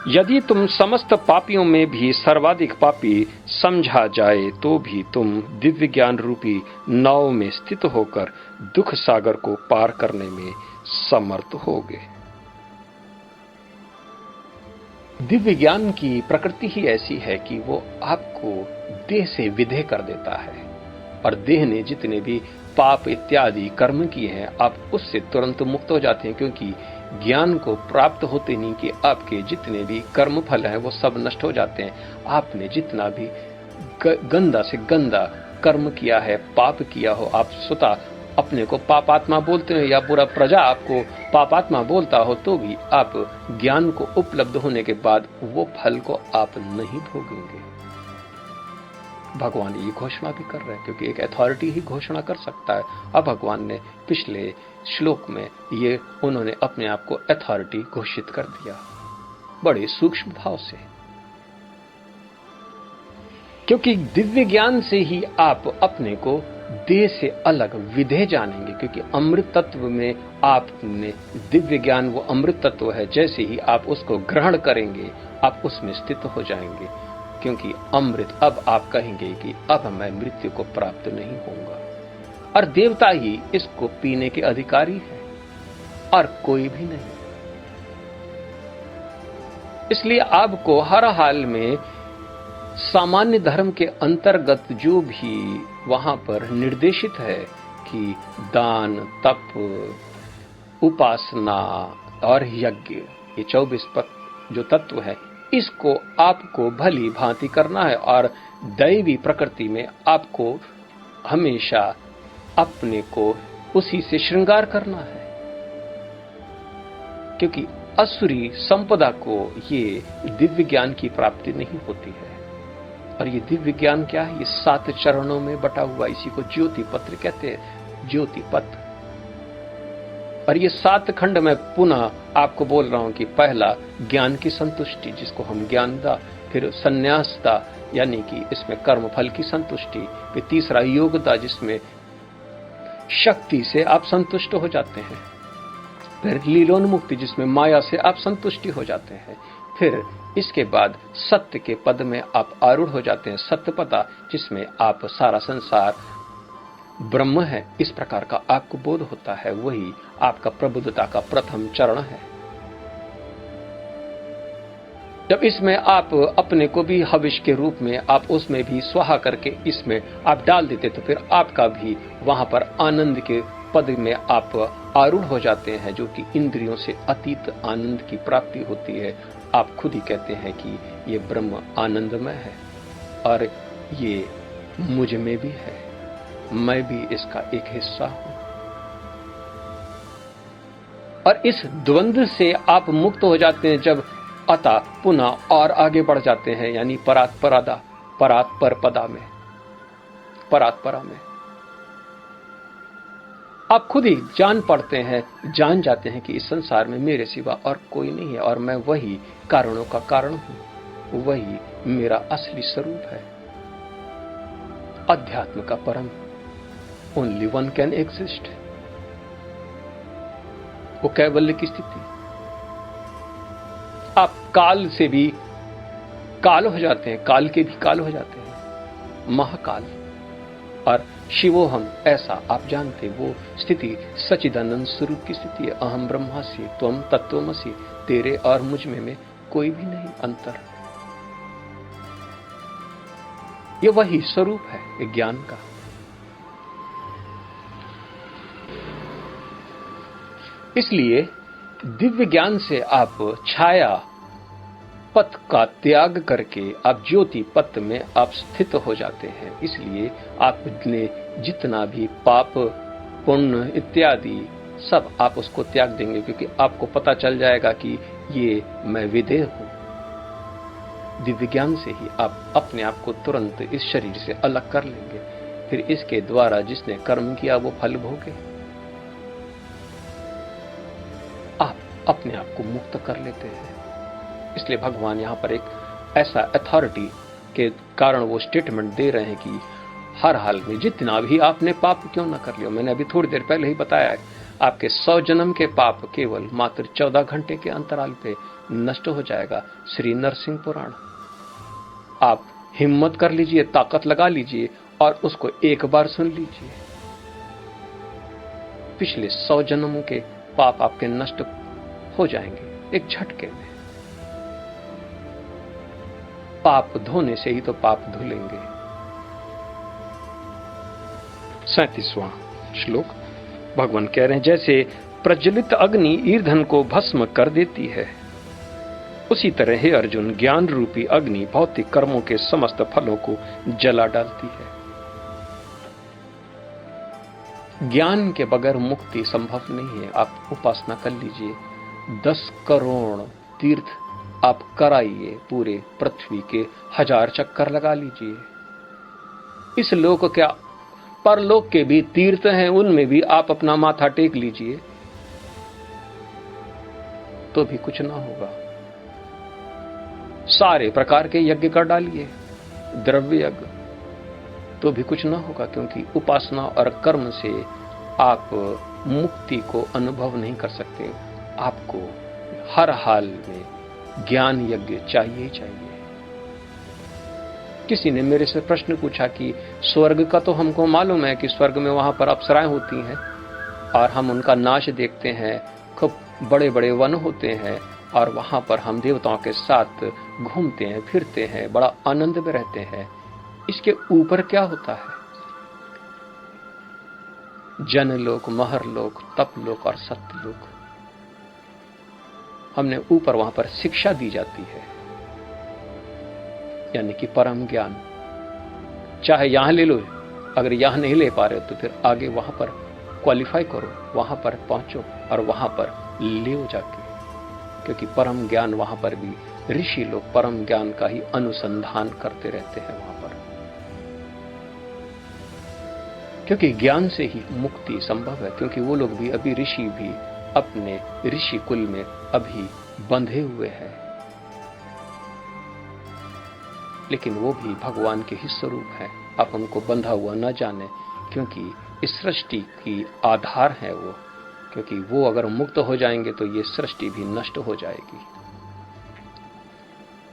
यदि तुम समस्त पापियों में भी सर्वाधिक पापी समझा जाए तो भी तुम दिव्य ज्ञान रूपी नाव में स्थित होकर दुख सागर को पार करने में समर्थ होगे। दिव्य ज्ञान की प्रकृति ही ऐसी है कि वो आपको देह से विदेह कर देता है, और देह ने जितने भी पाप इत्यादि कर्म किए हैं आप उससे तुरंत मुक्त हो जाते हैं, क्योंकि ज्ञान को प्राप्त होते नहीं कि आपके जितने भी कर्म फल हैं वो सब नष्ट हो जाते हैं। आपने जितना भी गंदा से गंदा कर्म किया है, पाप किया हो, आप स्वतः अपने को पापात्मा बोलते हैं या पूरा प्रजा आपको पापात्मा बोलता हो, तो भी आप ज्ञान को उपलब्ध होने के बाद वो फल को आप नहीं भोगेंगे। भगवान ये घोषणा भी कर रहे हैं, क्योंकि एक अथॉरिटी ही घोषणा कर सकता है। अब भगवान ने पिछले श्लोक में ये उन्होंने अपने आप को अथॉरिटी घोषित कर दिया बड़े सूक्ष्म भाव से, क्योंकि दिव्य ज्ञान से ही आप अपने को देह से अलग विधेय जानेंगे। क्योंकि अमृत तत्व में आपने दिव्य ज्ञान, वो अमृत तत्व है, जैसे ही आप उसको ग्रहण करेंगे आप उसमें स्थित हो जाएंगे। क्योंकि अमृत, अब आप कहेंगे कि अब मैं मृत्यु को प्राप्त नहीं होऊंगा, और देवता ही इसको पीने के अधिकारी है और कोई भी नहीं। इसलिए आपको हर हाल में सामान्य धर्म के अंतर्गत जो भी वहां पर निर्देशित है कि दान, तप, उपासना और यज्ञ, ये 24 जो तत्व है, इसको आपको भली भांति करना है, और दैवी प्रकृति में आपको हमेशा अपने को उसी से श्रृंगार करना है। क्योंकि असुरी संपदा को ये दिव्य ज्ञान की प्राप्ति नहीं होती है। और ये दिव्य ज्ञान क्या है? ये 7 चरणों में बटा हुआ, इसी को ज्योति पत्र कहते हैं, ज्योति पत्र। और ये 7 खंड में पुनः आपको बोल रहा हूं कि पहला ज्ञान की संतुष्टि, जिसको हम ज्ञानदा, फिर संन्यासदा यानी कि इसमें कर्म फल की संतुष्टि, फिर तीसरा योगदा जिसमें शक्ति से आप संतुष्ट हो जाते हैं, फिर लीलोन्मुक्ति जिसमें माया से आप संतुष्टि हो जाते हैं, फिर इसके बाद सत्य के पद में आप आरूढ़ हो जाते हैं, सत्यपदा जिसमें आप सारा संसार ब्रह्म है इस प्रकार का आपको बोध होता है, वही आपका प्रबुद्धता का प्रथम चरण है। जब इसमें आप अपने को भी हविष के रूप में आप उसमें भी स्वाहा करके इसमें आप डाल देते, तो फिर आपका भी वहां पर आनंद के पद में आप आरूढ़ हो जाते हैं, जो कि इंद्रियों से अतीत आनंद की प्राप्ति होती है। आप खुद ही कहते हैं कि ये ब्रह्म आनंदमय है और ये मुझ में भी है, मैं भी इसका एक हिस्सा हूं। और इस द्वंद्व से आप मुक्त हो जाते हैं जब अतः पुनः और आगे बढ़ जाते हैं, यानी परात्परादा, परात्परपदा में, परात्परा में आप खुद ही जान पड़ते हैं, जान जाते हैं कि इस संसार में मेरे सिवा और कोई नहीं है और मैं वही कारणों का कारण हूं, वही मेरा असली स्वरूप है। अध्यात्म का परम, ओनली वन कैन एग्जिस्ट, वो कैवल्य की स्थिति। आप काल से भी काल हो जाते हैं, काल के भी काल हो जाते हैं, महाकाल। और शिवोहम ऐसा आप जानते, वो स्थिति सच्चिदानंद स्वरूप की स्थिति है। अहम ब्रह्मास्मि त्वम तत्त्वमसि, तेरे और मुझ में कोई भी नहीं अंतर। ये वही स्वरूप है ज्ञान का। इसलिए दिव्य ज्ञान से आप छाया पथ का त्याग करके आप ज्योति पथ में आप स्थित हो जाते हैं। इसलिए आपने जितना भी पाप पुण्य इत्यादि सब आप उसको त्याग देंगे, क्योंकि आपको पता चल जाएगा कि ये मैं विदेह हूं। दिव्य ज्ञान से ही आप अपने आप को तुरंत इस शरीर से अलग कर लेंगे। फिर इसके द्वारा जिसने कर्म किया वो फल भोगे। आप अपने आप को मुक्त कर लेते हैं। इसलिए भगवान यहां पर एक ऐसा अथॉरिटी के कारण वो स्टेटमेंट दे रहे हैं कि हर हाल में जितना भी आपने पाप क्यों ना कर लिया, मैंने अभी थोड़ी देर पहले ही बताया है, आपके 100 जन्म के पाप केवल मात्र 14 घंटे के अंतराल पे नष्ट हो जाएगा। श्री नरसिंह पुराण। आप हिम्मत कर लीजिए, ताकत लगा लीजिए और उसको एक बार सुन लीजिए। पिछले 100 जन्मों के पाप आपके नष्ट हो जाएंगे एक झटके में। पाप धोने से ही तो पाप धुलेंगे। 37वां श्लोक भगवान कह रहे हैं, जैसे प्रज्वलित अग्नि ईंधन को भस्म कर देती है, उसी तरह हे अर्जुन ज्ञान रूपी अग्नि भौतिक कर्मों के समस्त फलों को जला डालती है। ज्ञान के बगैर मुक्ति संभव नहीं है। आप उपासना कर लीजिए, 10 करोड़ तीर्थ आप कराइए, पूरे पृथ्वी के 1000 चक्कर लगा लीजिए। इस लोक क्या परलोक के भी तीर्थ हैं, उनमें भी आप अपना माथा टेक लीजिए, तो भी कुछ ना होगा। सारे प्रकार के यज्ञ कर डालिए, द्रव्य यज्ञ, तो भी कुछ ना होगा, क्योंकि उपासना और कर्म से आप मुक्ति को अनुभव नहीं कर सकते। आपको हर हाल में ज्ञान यज्ञ चाहिए ही चाहिए। किसी ने मेरे से प्रश्न पूछा कि स्वर्ग का तो हमको मालूम है कि स्वर्ग में वहां पर अप्सराएं होती हैं और हम उनका नाच देखते हैं, खूब बड़े बड़े वन होते हैं और वहां पर हम देवताओं के साथ घूमते हैं, फिरते हैं, बड़ा आनंद में रहते हैं। इसके ऊपर क्या होता है? जनलोक, महरलोक, तपलोक और सत्यलोक। हमने ऊपर वहां पर शिक्षा दी जाती है, यानी कि परम ज्ञान। चाहे यहां ले लो, अगर यहां नहीं ले पा रहे हो तो फिर आगे वहां पर क्वालिफाई करो, वहां पर पहुंचो और वहां पर ले जाके क्योंकि परम ज्ञान वहां पर भी ऋषि लोग परम ज्ञान का ही अनुसंधान करते रहते हैं वहां पर, क्योंकि ज्ञान से ही मुक्ति संभव है। क्योंकि वो लोग भी अभी ऋषि भी अपने ऋषि कुल में अभी बंधे हुए हैं, लेकिन वो भी भगवान के ही स्वरूप है। आप उनको बंधा हुआ न जाने, क्योंकि इस सृष्टि की आधार है वो, क्योंकि वो अगर मुक्त हो जाएंगे तो ये सृष्टि भी नष्ट हो जाएगी।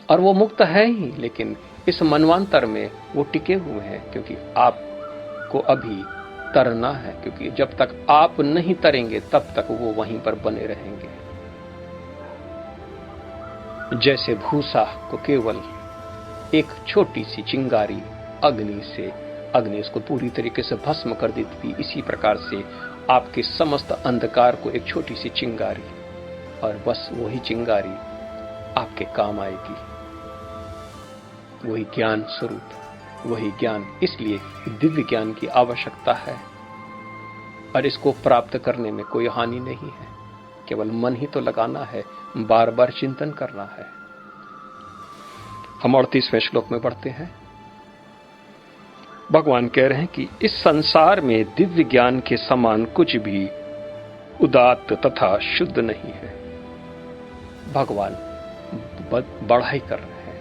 और वो मुक्त है ही, लेकिन इस मनवांतर में वो टिके हुए हैं, क्योंकि आपको अभी तरना है। क्योंकि जब तक आप नहीं तरेंगे तब तक वो वहीं पर बने रहेंगे। जैसे भूसा को केवल एक छोटी सी चिंगारी अग्नि उसको पूरी तरीके से भस्म कर देती थी, इसी प्रकार से आपके समस्त अंधकार को एक छोटी सी चिंगारी, और बस वही चिंगारी आपके काम आएगी, वही ज्ञान स्वरूप, वही ज्ञान। इसलिए दिव्य ज्ञान की आवश्यकता है, और इसको प्राप्त करने में कोई हानि नहीं है। केवल मन ही तो लगाना है, बार बार चिंतन करना है। हम 38वें श्लोक में पढ़ते हैं, भगवान कह रहे हैं कि इस संसार में दिव्य ज्ञान के समान कुछ भी उदात्त तथा शुद्ध नहीं है। भगवान बढ़ाई कर रहे हैं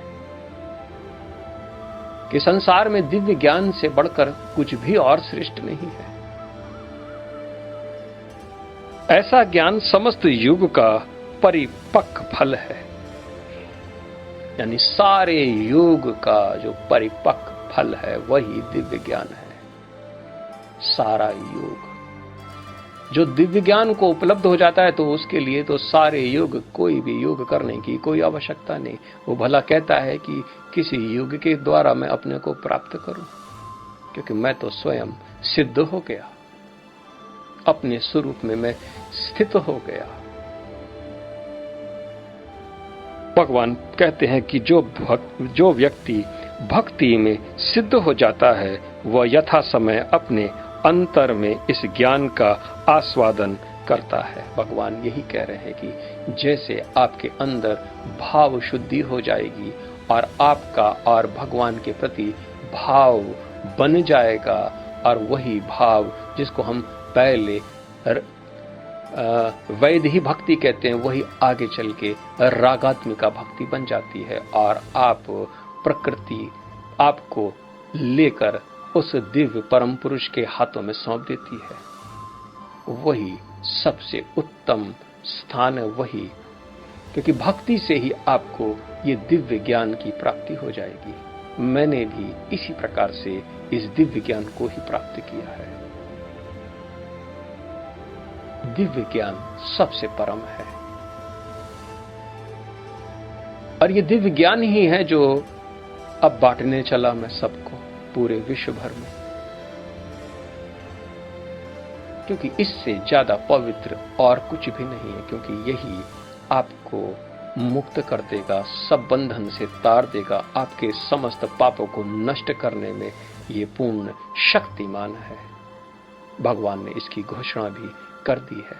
कि संसार में दिव्य ज्ञान से बढ़कर कुछ भी और श्रेष्ठ नहीं है। ऐसा ज्ञान समस्त युग का परिपक्व फल है, यानी सारे युग का जो परिपक्व फल है वही दिव्य ज्ञान है। सारा युग जो दिव्य ज्ञान को उपलब्ध हो जाता है, तो उसके लिए तो सारे युग, कोई भी युग करने की कोई आवश्यकता नहीं। वो भला कहता है कि किसी युग के द्वारा मैं अपने को प्राप्त करूं, क्योंकि मैं तो स्वयं सिद्ध हो गया, अपने स्वरूप में मैं स्थित हो गया। भगवान कहते हैं कि जो व्यक्ति भक्ति में सिद्ध हो जाता है, वह यथा समय अपने अंतर में इस ज्ञान का आस्वादन करता है। भगवान यही कह रहे हैं कि जैसे आपके अंदर भाव शुद्धि हो जाएगी और आपका और भगवान के प्रति भाव बन जाएगा, और वही भाव जिसको हम पहले वैदिक भक्ति कहते हैं, वही आगे चल के रागात्मिका भक्ति बन जाती है, और आप प्रकृति आपको लेकर उस दिव्य परम पुरुष के हाथों में सौंप देती है। वही सबसे उत्तम स्थान है, वही, क्योंकि भक्ति से ही आपको ये दिव्य ज्ञान की प्राप्ति हो जाएगी। मैंने भी इसी प्रकार से इस दिव्य ज्ञान को ही प्राप्त किया है। दिव्य ज्ञान सबसे परम है, और ये दिव्य ज्ञान ही है जो अब बांटने चला मैं सबको, पूरे विश्व भर में, क्योंकि इससे ज्यादा पवित्र और कुछ भी नहीं है। क्योंकि यही आपको मुक्त कर देगा, सब बंधन से तार देगा, आपके समस्त पापों को नष्ट करने में ये पूर्ण शक्तिमान है। भगवान ने इसकी घोषणा भी कर दी है।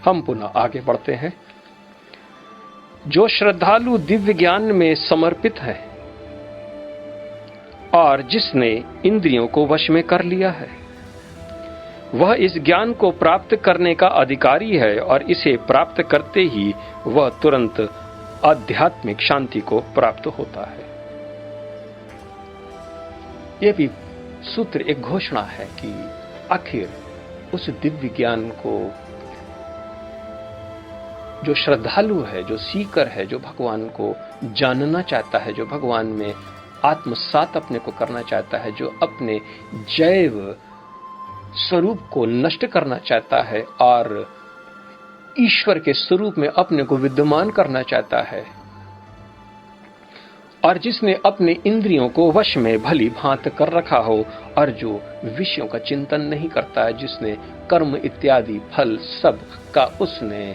हम पुनः आगे बढ़ते हैं। जो श्रद्धालु दिव्य ज्ञान में समर्पित है और जिसने इंद्रियों को वश में कर लिया है, वह इस ज्ञान को प्राप्त करने का अधिकारी है, और इसे प्राप्त करते ही वह तुरंत आध्यात्मिक शांति को प्राप्त होता है। यह भी सूत्र एक घोषणा है कि आखिर उस दिव्य ज्ञान को जो श्रद्धालु है, जो सीकर है, जो भगवान को जानना चाहता है, जो भगवान में आत्मसात अपने को करना चाहता है, जो अपने जैव स्वरूप को नष्ट करना चाहता है और ईश्वर के स्वरूप में अपने को विद्यमान करना चाहता है, और जिसने अपने इंद्रियों को वश में भली भांत कर रखा हो, और जो विषयों का चिंतन नहीं करता है, जिसने कर्म इत्यादि फल सब का उसने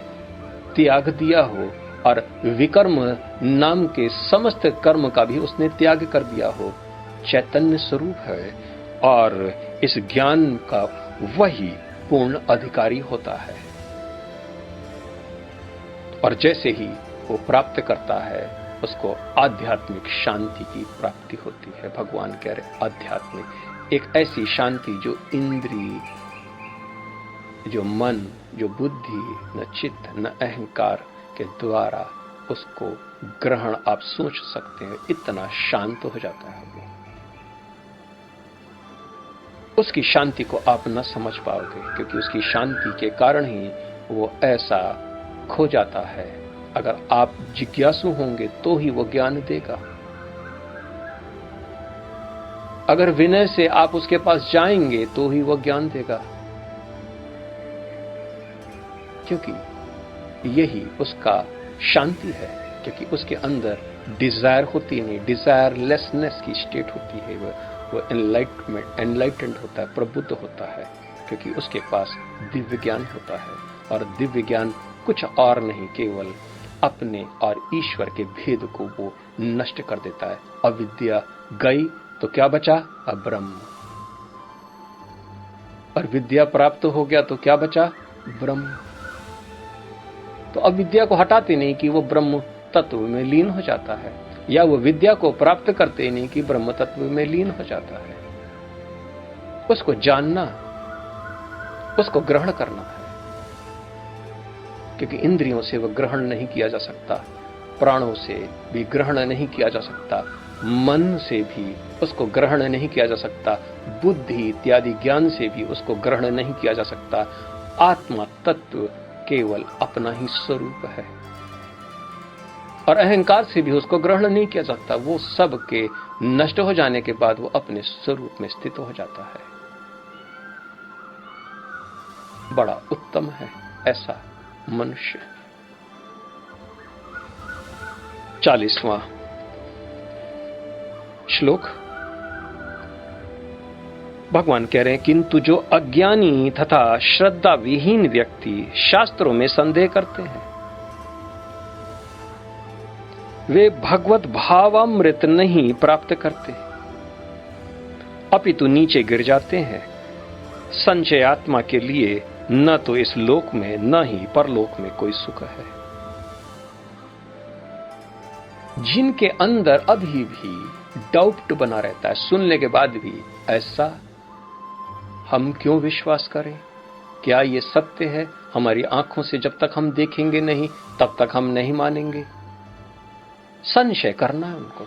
त्याग दिया हो, और विकर्म नाम के समस्त कर्म का भी उसने त्याग कर दिया हो, चैतन्य स्वरूप है, और इस ज्ञान का वही पूर्ण अधिकारी होता है। और जैसे ही वो प्राप्त करता है उसको आध्यात्मिक शांति की प्राप्ति होती है। भगवान कह रहे आध्यात्मिक, एक ऐसी शांति जो इंद्रिय, जो मन, जो बुद्धि, न चित्त न अहंकार के द्वारा उसको ग्रहण आप सोच सकते हैं, इतना शांत हो जाता है वो। उसकी शांति को आप न समझ पाओगे, क्योंकि उसकी शांति के कारण ही वो ऐसा खो जाता है। अगर आप जिज्ञासु होंगे तो ही वो ज्ञान देगा। अगर विनय से आप उसके पास जाएंगे तो ही वो ज्ञान देगा, क्योंकि यही उसका शांति है। क्योंकि उसके अंदर डिजायर होती नहीं, डिजायरलेसनेस की स्टेट होती है। वो एनलाइटेंड होता है, प्रबुद्ध होता है, क्योंकि उसके पास दिव्य ज्ञान होता है। और दिव्य ज्ञान कुछ और नहीं, केवल अपने और ईश्वर के भेद को वो नष्ट कर देता है। अविद्या गई तो क्या बचा? अब्रह्म। और विद्या प्राप्त हो गया तो क्या बचा? ब्रह्म। तो अविद्या को हटाते नहीं कि वो ब्रह्म तत्व में लीन हो जाता है, या वो विद्या को प्राप्त करते नहीं कि ब्रह्म तत्व में लीन हो जाता है। उसको जानना, उसको ग्रहण करना है, क्योंकि इंद्रियों से वह ग्रहण नहीं किया जा सकता, प्राणों से भी ग्रहण नहीं किया जा सकता, मन से भी उसको ग्रहण नहीं किया जा सकता, बुद्धि इत्यादि ज्ञान से भी उसको ग्रहण नहीं किया जा सकता। आत्मा तत्व केवल अपना ही स्वरूप है, और अहंकार से भी उसको ग्रहण नहीं किया जा सकता। वो सब के नष्ट हो जाने के बाद वो अपने स्वरूप में स्थित हो जाता है। बड़ा उत्तम है ऐसा मनुष्य। 40वां श्लोक, भगवान कह रहे हैं, किंतु जो अज्ञानी तथा श्रद्धा विहीन व्यक्ति शास्त्रों में संदेह करते हैं, वे भगवत भावामृत नहीं प्राप्त करते, अपितु नीचे गिर जाते हैं। संचय आत्मा के लिए न तो इस लोक में न ही परलोक में कोई सुख है। जिनके अंदर अभी भी डाउट बना रहता है, सुनने के बाद भी ऐसा हम क्यों विश्वास करें, क्या ये सत्य है? हमारी आंखों से जब तक हम देखेंगे नहीं तब तक हम नहीं मानेंगे। संशय करना है उनको।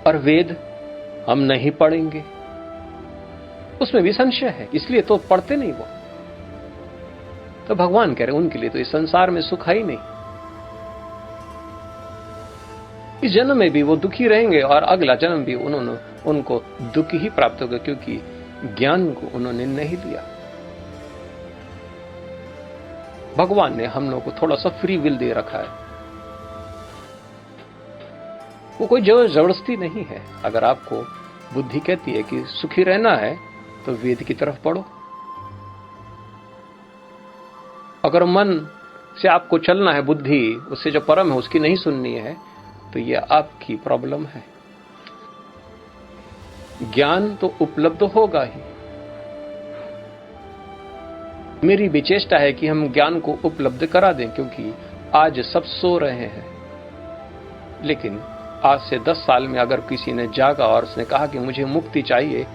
और वेद हम नहीं पढ़ेंगे, उसमें भी संशय है, इसलिए तो पढ़ते नहीं वो। तो भगवान कह रहे उनके लिए तो इस संसार में सुख है ही नहीं। इस जन्म में भी वो दुखी रहेंगे और अगला जन्म भी उनको दुख ही प्राप्त होगा, क्योंकि ज्ञान को उन्होंने नहीं लिया। भगवान ने हम लोगों को थोड़ा सा फ्री विल दे रखा है, वो कोई जबरदस्ती नहीं है। अगर आपको बुद्धि कहती है कि सुखी रहना है तो वेद की तरफ पढ़ो। अगर मन से आपको चलना है, बुद्धि उससे जो परम है उसकी नहीं सुननी है, तो यह आपकी प्रॉब्लम है। ज्ञान तो उपलब्ध होगा ही। मेरी भी चेष्टा है कि हम ज्ञान को उपलब्ध करा दें, क्योंकि आज सब सो रहे हैं। लेकिन आज से 10 साल में अगर किसी ने जागा और उसने कहा कि मुझे मुक्ति चाहिए,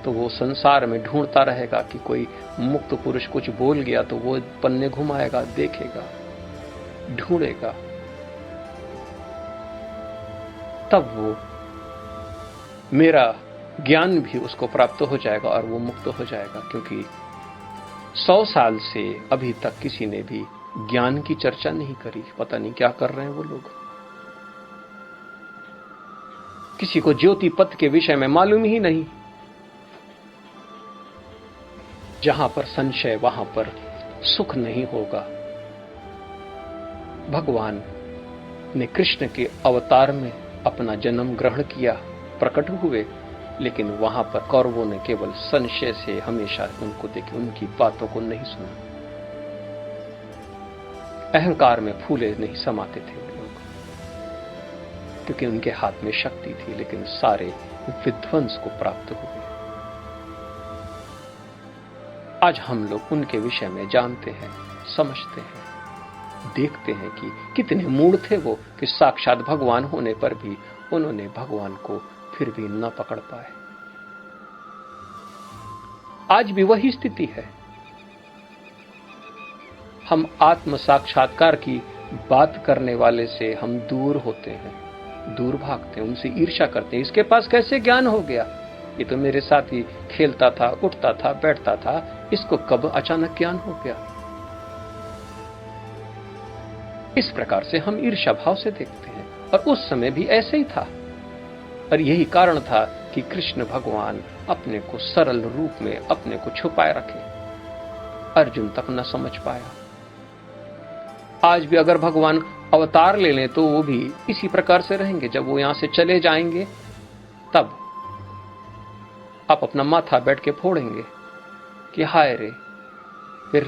तो वो संसार में ढूंढता रहेगा कि कोई मुक्त पुरुष कुछ बोल गया तो वो पन्ने घुमाएगा, देखेगा, ढूंढेगा, तब वो मेरा ज्ञान भी उसको प्राप्त हो जाएगा और वो मुक्त हो जाएगा। क्योंकि 100 साल से अभी तक किसी ने भी ज्ञान की चर्चा नहीं करी। पता नहीं क्या कर रहे हैं वो लोग। किसी को ज्योति पथ के विषय में मालूम ही नहीं। जहां पर संशय वहां पर सुख नहीं होगा। भगवान ने कृष्ण के अवतार में अपना जन्म ग्रहण किया, प्रकट हुए, लेकिन वहां पर कौरवों ने केवल संशय से हमेशा उनको देखे, उनकी बातों को नहीं सुना। अहंकार में फूले नहीं समाते थे वो लोग, क्योंकि उनके हाथ में शक्ति थी, लेकिन सारे विध्वंस को प्राप्त हुए। आज हम लोग उनके विषय में जानते हैं, समझते हैं, देखते हैं कि कितने मूढ़ थे वो कि साक्षात भगवान होने पर भी उन्होंने भगवान को फिर भी न पकड़ पाए। आज भी वही स्थिति है। हम आत्म साक्षात्कार की बात करने वाले से हम दूर होते हैं, दूर भागते हैं, उनसे ईर्ष्या करते हैं। इसके पास कैसे ज्ञान हो गया? ये तो मेरे साथ ही खेलता था, उठता था, बैठता था, इसको कब अचानक ज्ञान हो गया? इस प्रकार से हम ईर्ष्या भाव से देखते हैं। और उस समय भी ऐसे ही था। और यही कारण था कि कृष्ण भगवान अपने को सरल रूप में अपने को छुपाए रखे। अर्जुन तक न समझ पाया। आज भी अगर भगवान अवतार ले लें तो वो भी इसी प्रकार से रहेंगे। जब वो यहां से चले जाएंगे तब आप अपना माथा बैठ के फोड़ेंगे कि हाय रे, फिर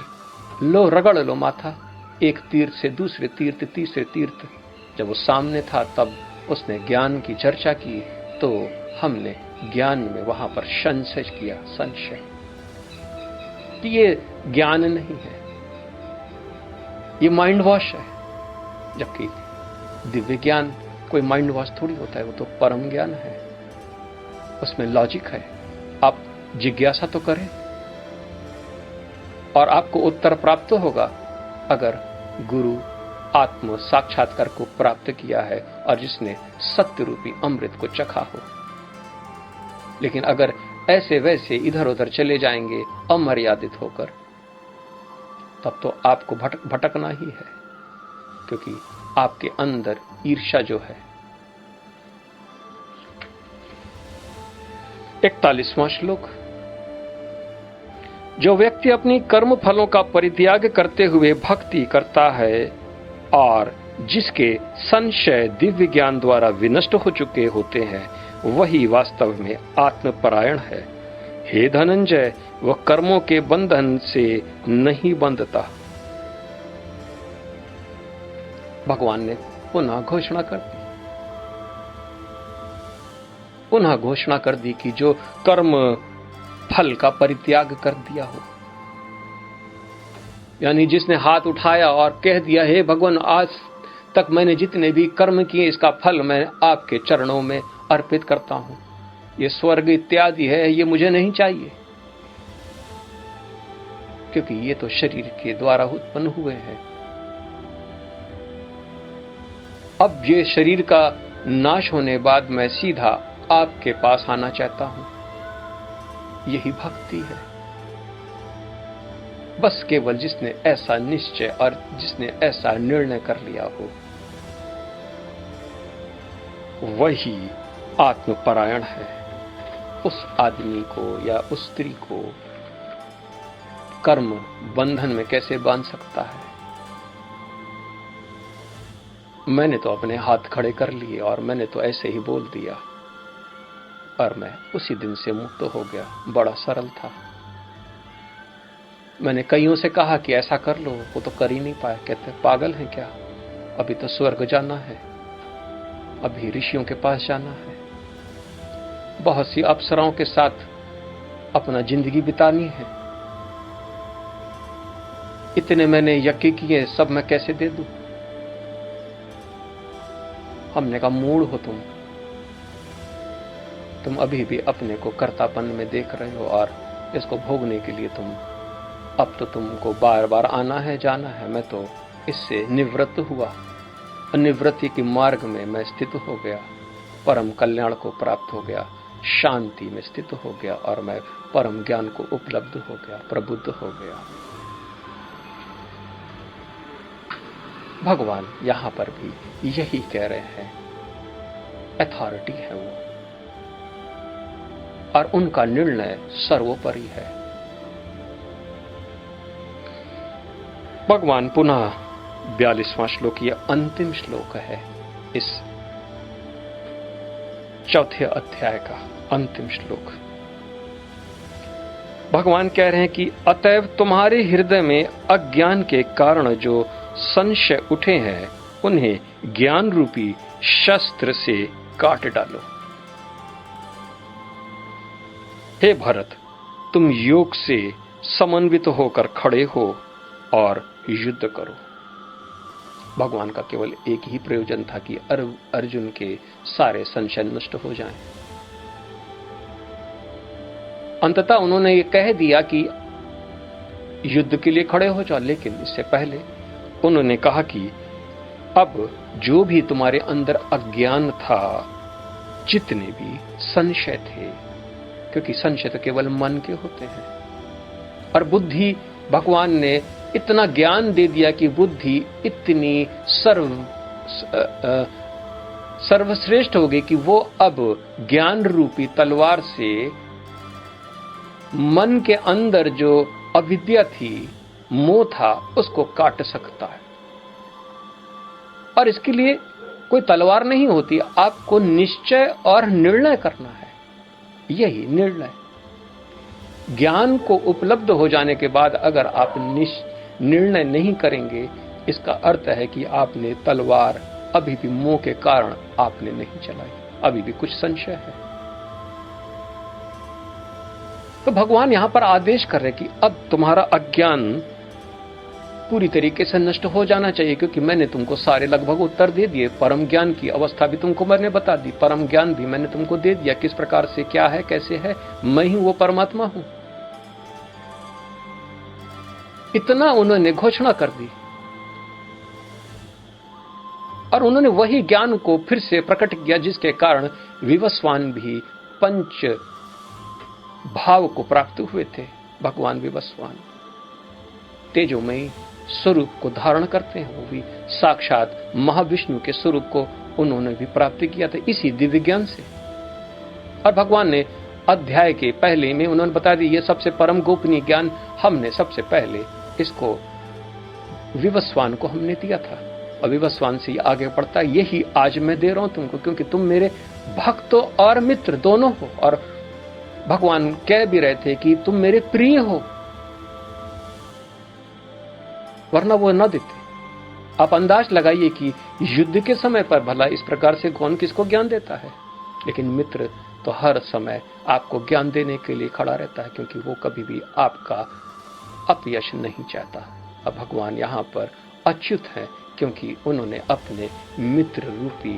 लो रगड़ लो माथा, एक तीर्थ से दूसरे तीर्थ, तीसरे तीर्थ। जब वो सामने था तब उसने ज्ञान की चर्चा की तो हमने ज्ञान में वहां पर संशय किया, संशय कि ये ज्ञान नहीं है, ये माइंड वॉश है। जबकि दिव्य ज्ञान कोई माइंड वॉश थोड़ी होता है, वो तो परम ज्ञान है, उसमें लॉजिक है। आप जिज्ञासा तो करें और आपको उत्तर प्राप्त होगा अगर गुरु आत्म साक्षात्कार को प्राप्त किया है और जिसने सत्य रूपी अमृत को चखा हो। लेकिन अगर ऐसे वैसे इधर उधर चले जाएंगे अमर्यादित होकर, तब तो आपको भटकना ही है, क्योंकि आपके अंदर ईर्ष्या जो है। 41वां श्लोक। जो व्यक्ति अपनी कर्म फलों का परित्याग करते हुए भक्ति करता है और जिसके संशय दिव्य ज्ञान द्वारा विनष्ट हो चुके होते हैं, वही वास्तव में आत्मपरायण है। हे धनंजय, वह कर्मों के बंधन से नहीं बंधता। भगवान ने पुनः घोषणा कर दी, पुनः घोषणा कर दी कि जो कर्म फल का परित्याग कर दिया हो, यानी जिसने हाथ उठाया और कह दिया, हे भगवान, आज तक मैंने जितने भी कर्म किए इसका फल मैं आपके चरणों में अर्पित करता हूं, ये स्वर्ग इत्यादि है, ये मुझे नहीं चाहिए, क्योंकि ये तो शरीर के द्वारा उत्पन्न हुए हैं। अब ये शरीर का नाश होने बाद मैं सीधा आपके पास आना चाहता हूं। यही भक्ति है। बस केवल जिसने ऐसा निश्चय और जिसने ऐसा निर्णय कर लिया हो, वही आत्मपरायण है। उस आदमी को या उस स्त्री को कर्म बंधन में कैसे बांध सकता है? मैंने तो अपने हाथ खड़े कर लिए और मैंने तो ऐसे ही बोल दिया और मैं उसी दिन से मुक्त हो गया। बड़ा सरल था। मैंने कईयों से कहा कि ऐसा कर लो, वो तो कर ही नहीं पाए। कहते पागल हैं क्या, अभी तो स्वर्ग जाना है, अभी ऋषियों के पास जाना है, बहुत सी अप्सराओं के साथ अपना जिंदगी बितानी है, इतने मैंने यज्ञ किए, सब मैं कैसे दे दूं? हमने कहा मूढ़ हो तुम अभी भी अपने को कर्तापन में देख रहे हो और इसको भोगने के लिए अब तो तुमको बार बार आना है, जाना है। मैं तो इससे निवृत्त हुआ, निवृत्ति के मार्ग में मैं स्थित हो गया, परम कल्याण को प्राप्त हो गया, शांति में स्थित हो गया और मैं परम ज्ञान को उपलब्ध हो गया, प्रबुद्ध हो गया। भगवान यहां पर भी यही कह रहे हैं, अथॉरिटी है वो और उनका निर्णय सर्वोपरि है। भगवान पुनः 42वां श्लोक, यह अंतिम श्लोक है इस चौथे अध्याय का अंतिम श्लोक। भगवान कह रहे हैं कि अतएव तुम्हारे हृदय में अज्ञान के कारण जो संशय उठे हैं, उन्हें ज्ञान रूपी शस्त्र से काट डालो। हे भरत, तुम योग से समन्वित होकर खड़े हो और युद्ध करो। भगवान का केवल एक ही प्रयोजन था कि अर्जुन के सारे संशय नष्ट हो जाएं। अंततः उन्होंने ये कह दिया कि युद्ध के लिए खड़े हो जाओ, लेकिन इससे पहले उन्होंने कहा कि अब जो भी तुम्हारे अंदर अज्ञान था, जितने भी संशय थे, क्योंकि संशय तो केवल मन के होते हैं, और बुद्धि भगवान ने इतना ज्ञान दे दिया कि बुद्धि इतनी सर्वश्रेष्ठ हो गई कि वो अब ज्ञान रूपी तलवार से मन के अंदर जो अविद्या थी, मोह था, उसको काट सकता है। और इसके लिए कोई तलवार नहीं होती, आपको निश्चय और निर्णय करना है। यही निर्णय, ज्ञान को उपलब्ध हो जाने के बाद अगर आप निर्णय नहीं करेंगे, इसका अर्थ है कि आपने तलवार अभी भी मोह के कारण आपने नहीं चलाई, अभी भी कुछ संशय है। तो भगवान यहां पर आदेश कर रहे कि अब तुम्हारा अज्ञान पूरी तरीके से नष्ट हो जाना चाहिए, क्योंकि मैंने तुमको सारे लगभग उत्तर दे दिए। परम ज्ञान की अवस्था भी तुमको मैंने बता दी, परम ज्ञान भी मैंने तुमको दे दिया, किस प्रकार से क्या है, कैसे है, मैं ही वो परमात्मा हूं। इतना उन्होंने घोषणा कर दी, और उन्होंने वही ज्ञान को फिर से प्रकट किया, जिसके कारण विवस्वान भी पंच भाव को प्राप्त हुए थे। भगवान विवस्वान तेजोमयी स्वरूप को धारण करते हैं, वो भी साक्षात महाविष्णु के स्वरूप को उन्होंने भी प्राप्त किया था इसी दिव्य ज्ञान से। और भगवान ने अध्याय के पहले में उन्होंने बता दी, ये सबसे परम गोपनीय ज्ञान हमने सबसे पहले इसको विवस्वान को हमने दिया था, और विवस्वान से आगे बढ़ता यही आज मैं दे रहा हूं तुमको, क्योंकि तुम मेरे भक्त और मित्र दोनों हो। और भगवान कह भी रहे थे कि तुम मेरे प्रिय हो, वरना वो न देते। आप अंदाज लगाइए कि युद्ध के समय पर भला इस प्रकार से कौन किसको ज्ञान देता है, लेकिन मित्र तो हर समय आपको ज्ञान देने के लिए खड़ा रहता है, क्योंकि वो कभी भी आपका अपयश नहीं चाहता। अब भगवान यहाँ पर अच्युत है, क्योंकि उन्होंने अपने मित्र रूपी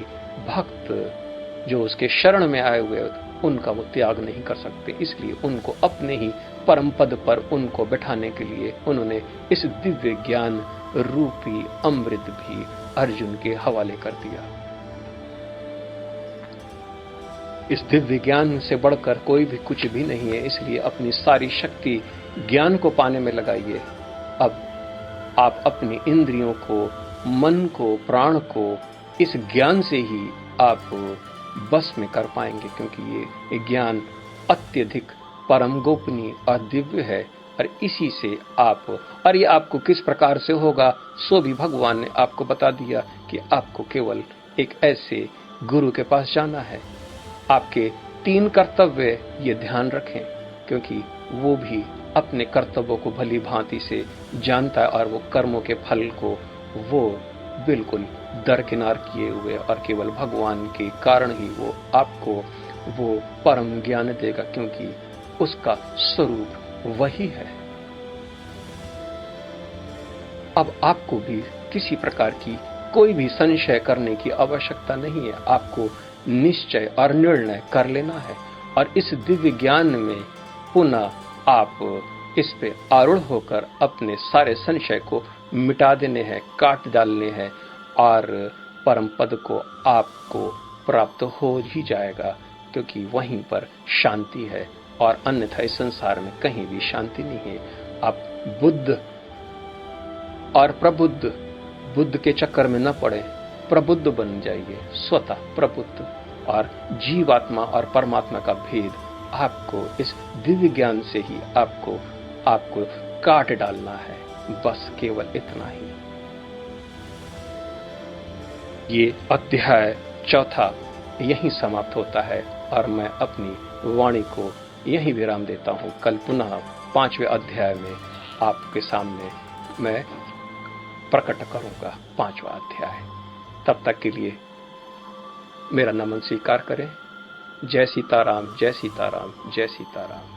भक्त जो उसके शरण में आए हुए उनका वो त्याग नहीं कर सकते, इसलिए उनको अपने ही परम पद पर उनको बैठाने के लिए उन्होंने इस दिव्य ज्ञान रूपी अमृत भी अर्जुन के हवाले कर दिया। इस दिव्य ज्ञान से बढ़कर कोई भी कुछ भी नहीं है, इसलिए अपनी सारी शक्ति ज्ञान को पाने में लगाइए। अब आप अपनी इंद्रियों को, मन को, प्राण को इस ज्ञान से ही आप बस में कर पाएंगे, क्योंकि ये ज्ञान अत्यधिक परम गोपनीय और दिव्य है। और इसी से आप, और ये आपको किस प्रकार से होगा सो भी भगवान ने आपको बता दिया कि आपको केवल एक ऐसे गुरु के पास जाना है। आपके 3 कर्तव्य ये ध्यान रखें, क्योंकि वो भी अपने कर्तव्यों को भली भांति से जानता है, और वो कर्मों के फल को वो बिल्कुल दरकिनार किए हुए, और केवल भगवान के कारण ही वो आपको वो परम ज्ञान देगा, क्योंकि उसका स्वरूप वही है। अब आपको भी किसी प्रकार की कोई भी संशय करने की आवश्यकता नहीं है, आपको निश्चय और निर्णय कर लेना है, और इस दिव्य ज्ञान में पुनः आप इस पे आरूढ़ होकर अपने सारे संशय को मिटा देने हैं, काट डालने हैं, और परम पद को आपको प्राप्त हो ही जाएगा, क्योंकि वहीं पर शांति है, और अन्यथा इस संसार में कहीं भी शांति नहीं है। आप बुद्ध और प्रबुद्ध, बुद्ध के चक्कर में न पड़े, प्रबुद्ध बन जाइए, स्वतः प्रबुद्ध। और जीवात्मा और परमात्मा का भेद आपको इस दिव्य ज्ञान से ही आपको काट डालना है, बस केवल इतना ही। ये अध्याय 4 यहीं समाप्त होता है, और मैं अपनी वाणी को यहीं विराम देता हूँ। कल पुनः 5वें अध्याय में आपके सामने मैं प्रकट करूंगा 5वां अध्याय। तब तक के लिए मेरा नमन स्वीकार करें। जय सीताराम, जय सीताराम, जय सीताराम।